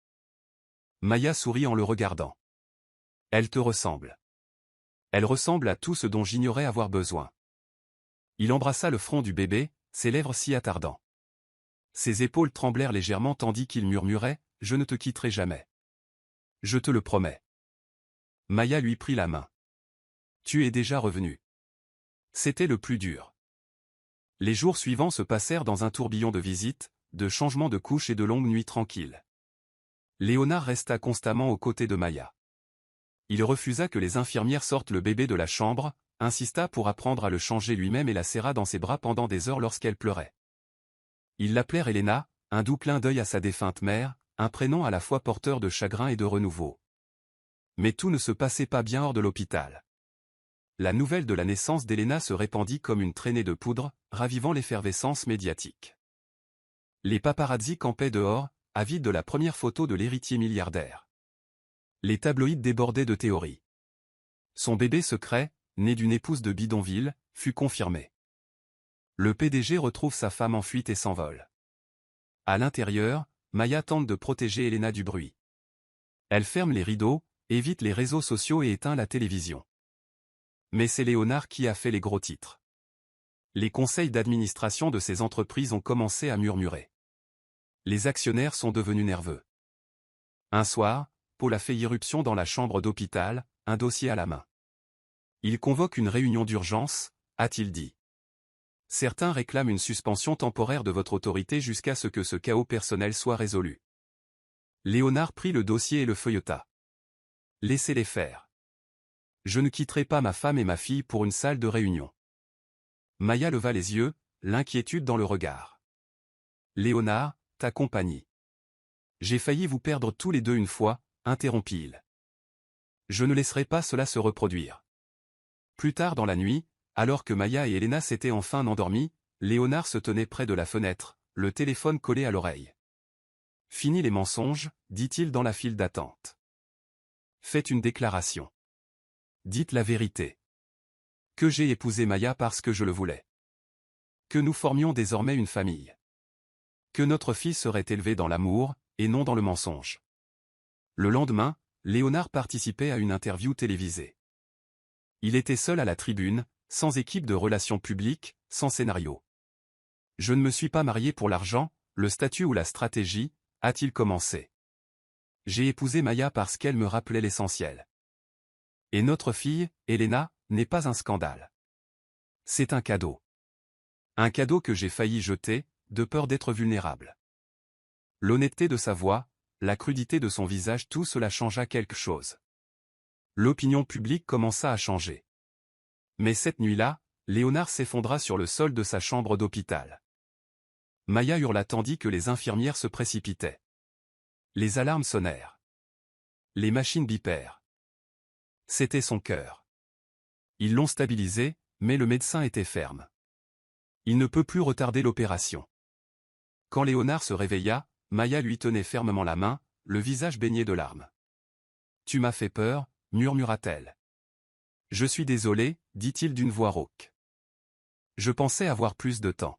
Maya sourit en le regardant. « Elle te ressemble. Elle ressemble à tout ce dont j'ignorais avoir besoin. » Il embrassa le front du bébé, ses lèvres s'y attardant. Ses épaules tremblèrent légèrement tandis qu'il murmurait « Je ne te quitterai jamais. Je te le promets. » Maya lui prit la main. « Tu es déjà revenu. » C'était le plus dur. Les jours suivants se passèrent dans un tourbillon de visites, de changements de couches et de longues nuits tranquilles. Léonard resta constamment aux côtés de Maya. Il refusa que les infirmières sortent le bébé de la chambre, insista pour apprendre à le changer lui-même et la serra dans ses bras pendant des heures lorsqu'elle pleurait. Ils l'appelèrent Elena, un doux clin d'œil à sa défunte mère, un prénom à la fois porteur de chagrin et de renouveau. Mais tout ne se passait pas bien hors de l'hôpital. La nouvelle de la naissance d'Elena se répandit comme une traînée de poudre, ravivant l'effervescence médiatique. Les paparazzis campaient dehors, avides de la première photo de l'héritier milliardaire. Les tabloïds débordaient de théories. Son bébé secret, né d'une épouse de bidonville, fut confirmé. Le PDG retrouve sa femme en fuite et s'envole. À l'intérieur, Maya tente de protéger Elena du bruit. Elle ferme les rideaux, évite les réseaux sociaux et éteint la télévision. Mais c'est Léonard qui a fait les gros titres. Les conseils d'administration de ces entreprises ont commencé à murmurer. Les actionnaires sont devenus nerveux. Un soir, Paul a fait irruption dans la chambre d'hôpital, un dossier à la main. Il convoque une réunion d'urgence, a-t-il dit. Certains réclament une suspension temporaire de votre autorité jusqu'à ce que ce chaos personnel soit résolu. Léonard prit le dossier et le feuilleta. Laissez-les faire. Je ne quitterai pas ma femme et ma fille pour une salle de réunion. Maya leva les yeux, l'inquiétude dans le regard. Léonard, ta compagnie. J'ai failli vous perdre tous les deux une fois, interrompit-il. Je ne laisserai pas cela se reproduire. Plus tard dans la nuit, alors que Maya et Elena s'étaient enfin endormies, Léonard se tenait près de la fenêtre, le téléphone collé à l'oreille. Fini les mensonges, dit-il dans la file d'attente. Faites une déclaration. Dites la vérité. Que j'ai épousé Maya parce que je le voulais. Que nous formions désormais une famille. Que notre fille serait élevée dans l'amour, et non dans le mensonge. Le lendemain, Léonard participait à une interview télévisée. Il était seul à la tribune, sans équipe de relations publiques, sans scénario. Je ne me suis pas marié pour l'argent, le statut ou la stratégie, a-t-il commencé. J'ai épousé Maya parce qu'elle me rappelait l'essentiel. Et notre fille, Elena, n'est pas un scandale. C'est un cadeau. Un cadeau que j'ai failli jeter, de peur d'être vulnérable. L'honnêteté de sa voix, la crudité de son visage, tout cela changea quelque chose. L'opinion publique commença à changer. Mais cette nuit-là, Léonard s'effondra sur le sol de sa chambre d'hôpital. Maya hurla tandis que les infirmières se précipitaient. Les alarmes sonnèrent. Les machines bipèrent. C'était son cœur. Ils l'ont stabilisé, mais le médecin était ferme. Il ne peut plus retarder l'opération. Quand Léonard se réveilla, Maya lui tenait fermement la main, le visage baigné de larmes. Tu m'as fait peur, murmura-t-elle. Je suis désolé, dit-il d'une voix rauque. Je pensais avoir plus de temps.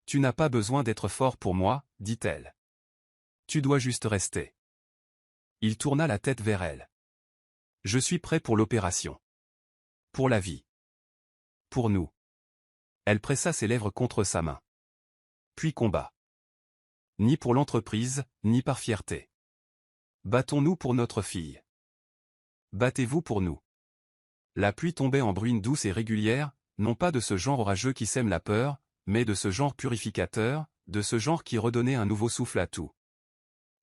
Tu n'as pas besoin d'être fort pour moi, dit-elle. Tu dois juste rester. Il tourna la tête vers elle. Je suis prêt pour l'opération. Pour la vie. Pour nous. Elle pressa ses lèvres contre sa main. Puis combat. Ni pour l'entreprise, ni par fierté. Battons-nous pour notre fille. Battez-vous pour nous. La pluie tombait en bruine douce et régulière, non pas de ce genre orageux qui sème la peur, mais de ce genre purificateur, de ce genre qui redonnait un nouveau souffle à tout.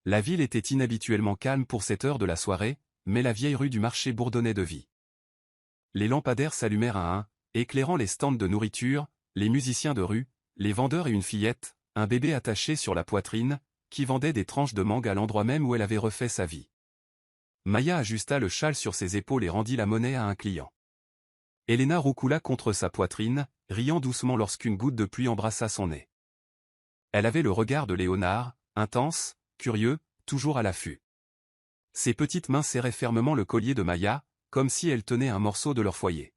La ville était inhabituellement calme pour cette heure de la soirée, mais la vieille rue du marché bourdonnait de vie. Les lampadaires s'allumèrent à un, éclairant les stands de nourriture, les musiciens de rue, les vendeurs et une fillette, un bébé attaché sur la poitrine, qui vendait des tranches de mangue à l'endroit même où elle avait refait sa vie. Maya ajusta le châle sur ses épaules et rendit la monnaie à un client. Elena roucoula contre sa poitrine, riant doucement lorsqu'une goutte de pluie embrassa son nez. Elle avait le regard de Léonard, intense, curieux, toujours à l'affût. Ses petites mains serraient fermement le collier de Maya, comme si elle tenait un morceau de leur foyer.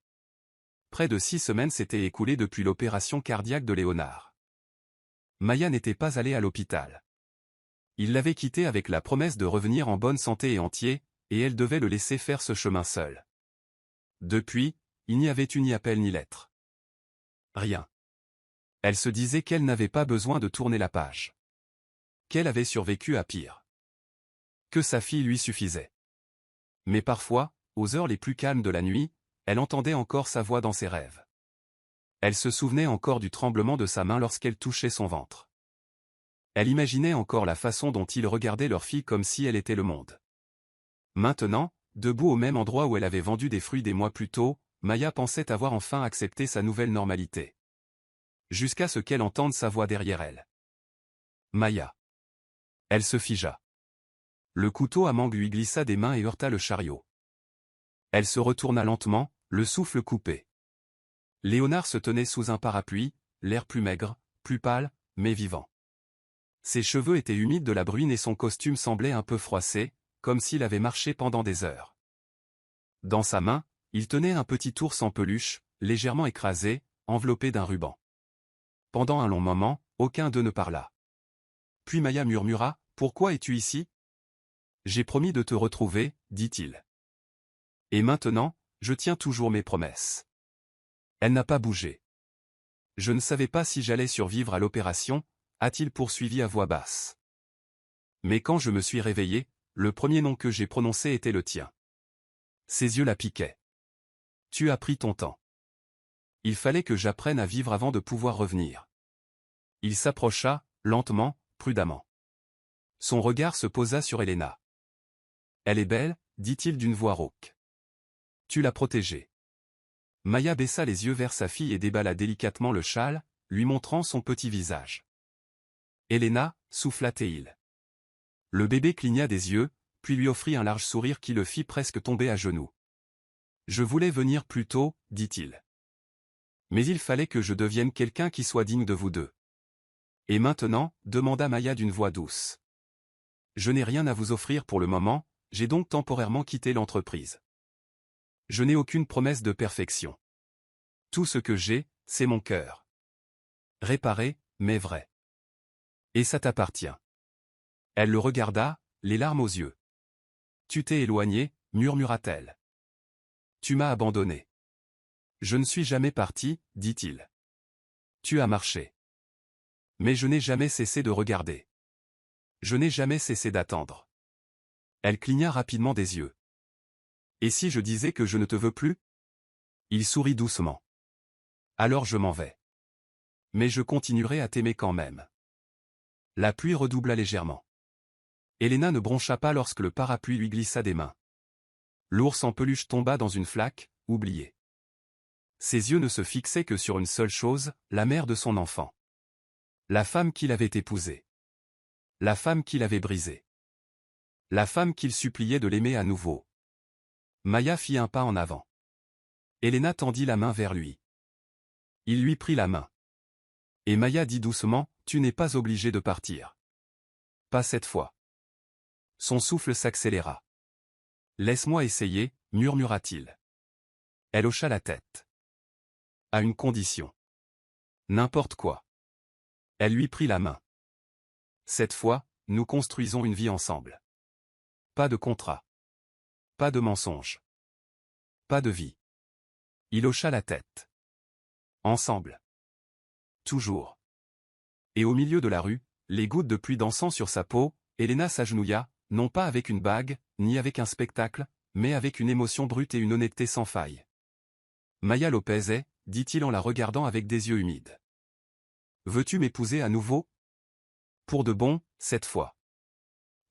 Près de 6 semaines s'étaient écoulées depuis l'opération cardiaque de Léonard. Maya n'était pas allée à l'hôpital. Il l'avait quittée avec la promesse de revenir en bonne santé et entier, et elle devait le laisser faire ce chemin seul. Depuis, il n'y avait eu ni appel ni lettre. Rien. Elle se disait qu'elle n'avait pas besoin de tourner la page. Qu'elle avait survécu à pire. Que sa fille lui suffisait. Mais parfois, aux heures les plus calmes de la nuit, elle entendait encore sa voix dans ses rêves. Elle se souvenait encore du tremblement de sa main lorsqu'elle touchait son ventre. Elle imaginait encore la façon dont ils regardaient leur fille comme si elle était le monde. Maintenant, debout au même endroit où elle avait vendu des fruits des mois plus tôt, Maya pensait avoir enfin accepté sa nouvelle normalité. Jusqu'à ce qu'elle entende sa voix derrière elle. Maya. Elle se figea. Le couteau à mangue lui glissa des mains et heurta le chariot. Elle se retourna lentement, le souffle coupé. Léonard se tenait sous un parapluie, l'air plus maigre, plus pâle, mais vivant. Ses cheveux étaient humides de la bruine et son costume semblait un peu froissé, comme s'il avait marché pendant des heures. Dans sa main, il tenait un petit ours en peluche, légèrement écrasé, enveloppé d'un ruban. Pendant un long moment, aucun d'eux ne parla. Puis Maya murmura, « Pourquoi es-tu ici ?»« J'ai promis de te retrouver, dit-il. Et maintenant, je tiens toujours mes promesses. » Elle n'a pas bougé. « Je ne savais pas si j'allais survivre à l'opération, » a-t-il poursuivi à voix basse. Mais quand je me suis réveillé, le premier nom que j'ai prononcé était le tien. Ses yeux la piquaient. Tu as pris ton temps. Il fallait que j'apprenne à vivre avant de pouvoir revenir. Il s'approcha, lentement, prudemment. Son regard se posa sur Elena. Elle est belle, dit-il d'une voix rauque. Tu l'as protégée. Maya baissa les yeux vers sa fille et déballa délicatement le châle, lui montrant son petit visage. Elena, souffla-t-il. Le bébé cligna des yeux, puis lui offrit un large sourire qui le fit presque tomber à genoux. Je voulais venir plus tôt, dit-il. Mais il fallait que je devienne quelqu'un qui soit digne de vous deux. Et maintenant, demanda Maya d'une voix douce. Je n'ai rien à vous offrir pour le moment, j'ai donc temporairement quitté l'entreprise. Je n'ai aucune promesse de perfection. Tout ce que j'ai, c'est mon cœur. Réparé, mais vrai. Et ça t'appartient. Elle le regarda, les larmes aux yeux. Tu t'es éloigné, murmura-t-elle. Tu m'as abandonné. Je ne suis jamais parti, dit-il. Tu as marché. Mais je n'ai jamais cessé de regarder. Je n'ai jamais cessé d'attendre. Elle cligna rapidement des yeux. Et si je disais que je ne te veux plus? Il sourit doucement. Alors je m'en vais. Mais je continuerai à t'aimer quand même. La pluie redoubla légèrement. Elena ne broncha pas lorsque le parapluie lui glissa des mains. L'ours en peluche tomba dans une flaque, oublié. Ses yeux ne se fixaient que sur une seule chose, la mère de son enfant. La femme qu'il avait épousée. La femme qu'il avait brisée. La femme qu'il suppliait de l'aimer à nouveau. Maya fit un pas en avant. Elena tendit la main vers lui. Il lui prit la main. Et Maya dit doucement, « Tu n'es pas obligé de partir. » Pas cette fois. Son souffle s'accéléra. « Laisse-moi essayer, » murmura-t-il. Elle hocha la tête. « À une condition. » N'importe quoi. Elle lui prit la main. « Cette fois, nous construisons une vie ensemble. Pas de contrat. Pas de mensonge. Pas de vie. » Il hocha la tête. Ensemble. Toujours. Et au milieu de la rue, les gouttes de pluie dansant sur sa peau, Elena s'agenouilla, non pas avec une bague, ni avec un spectacle, mais avec une émotion brute et une honnêteté sans faille. Maya Lopez, dit-il en la regardant avec des yeux humides. Veux-tu m'épouser à nouveau? Pour de bon, cette fois.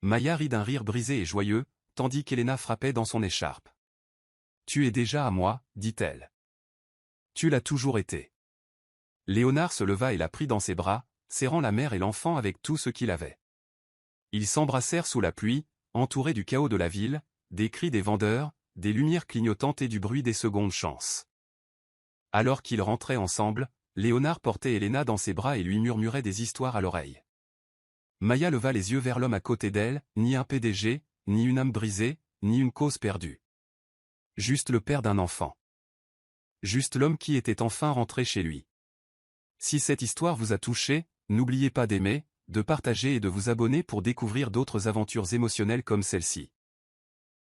Maya rit d'un rire brisé et joyeux, tandis qu'Elena frappait dans son écharpe. Tu es déjà à moi, dit-elle. Tu l'as toujours été. Léonard se leva et la prit dans ses bras, serrant la mère et l'enfant avec tout ce qu'il avait. Ils s'embrassèrent sous la pluie, entourés du chaos de la ville, des cris des vendeurs, des lumières clignotantes et du bruit des secondes chances. Alors qu'ils rentraient ensemble, Léonard portait Elena dans ses bras et lui murmurait des histoires à l'oreille. Maya leva les yeux vers l'homme à côté d'elle, ni un PDG, ni une âme brisée, ni une cause perdue. Juste le père d'un enfant. Juste l'homme qui était enfin rentré chez lui. Si cette histoire vous a touché, n'oubliez pas d'aimer, de partager et de vous abonner pour découvrir d'autres aventures émotionnelles comme celle-ci.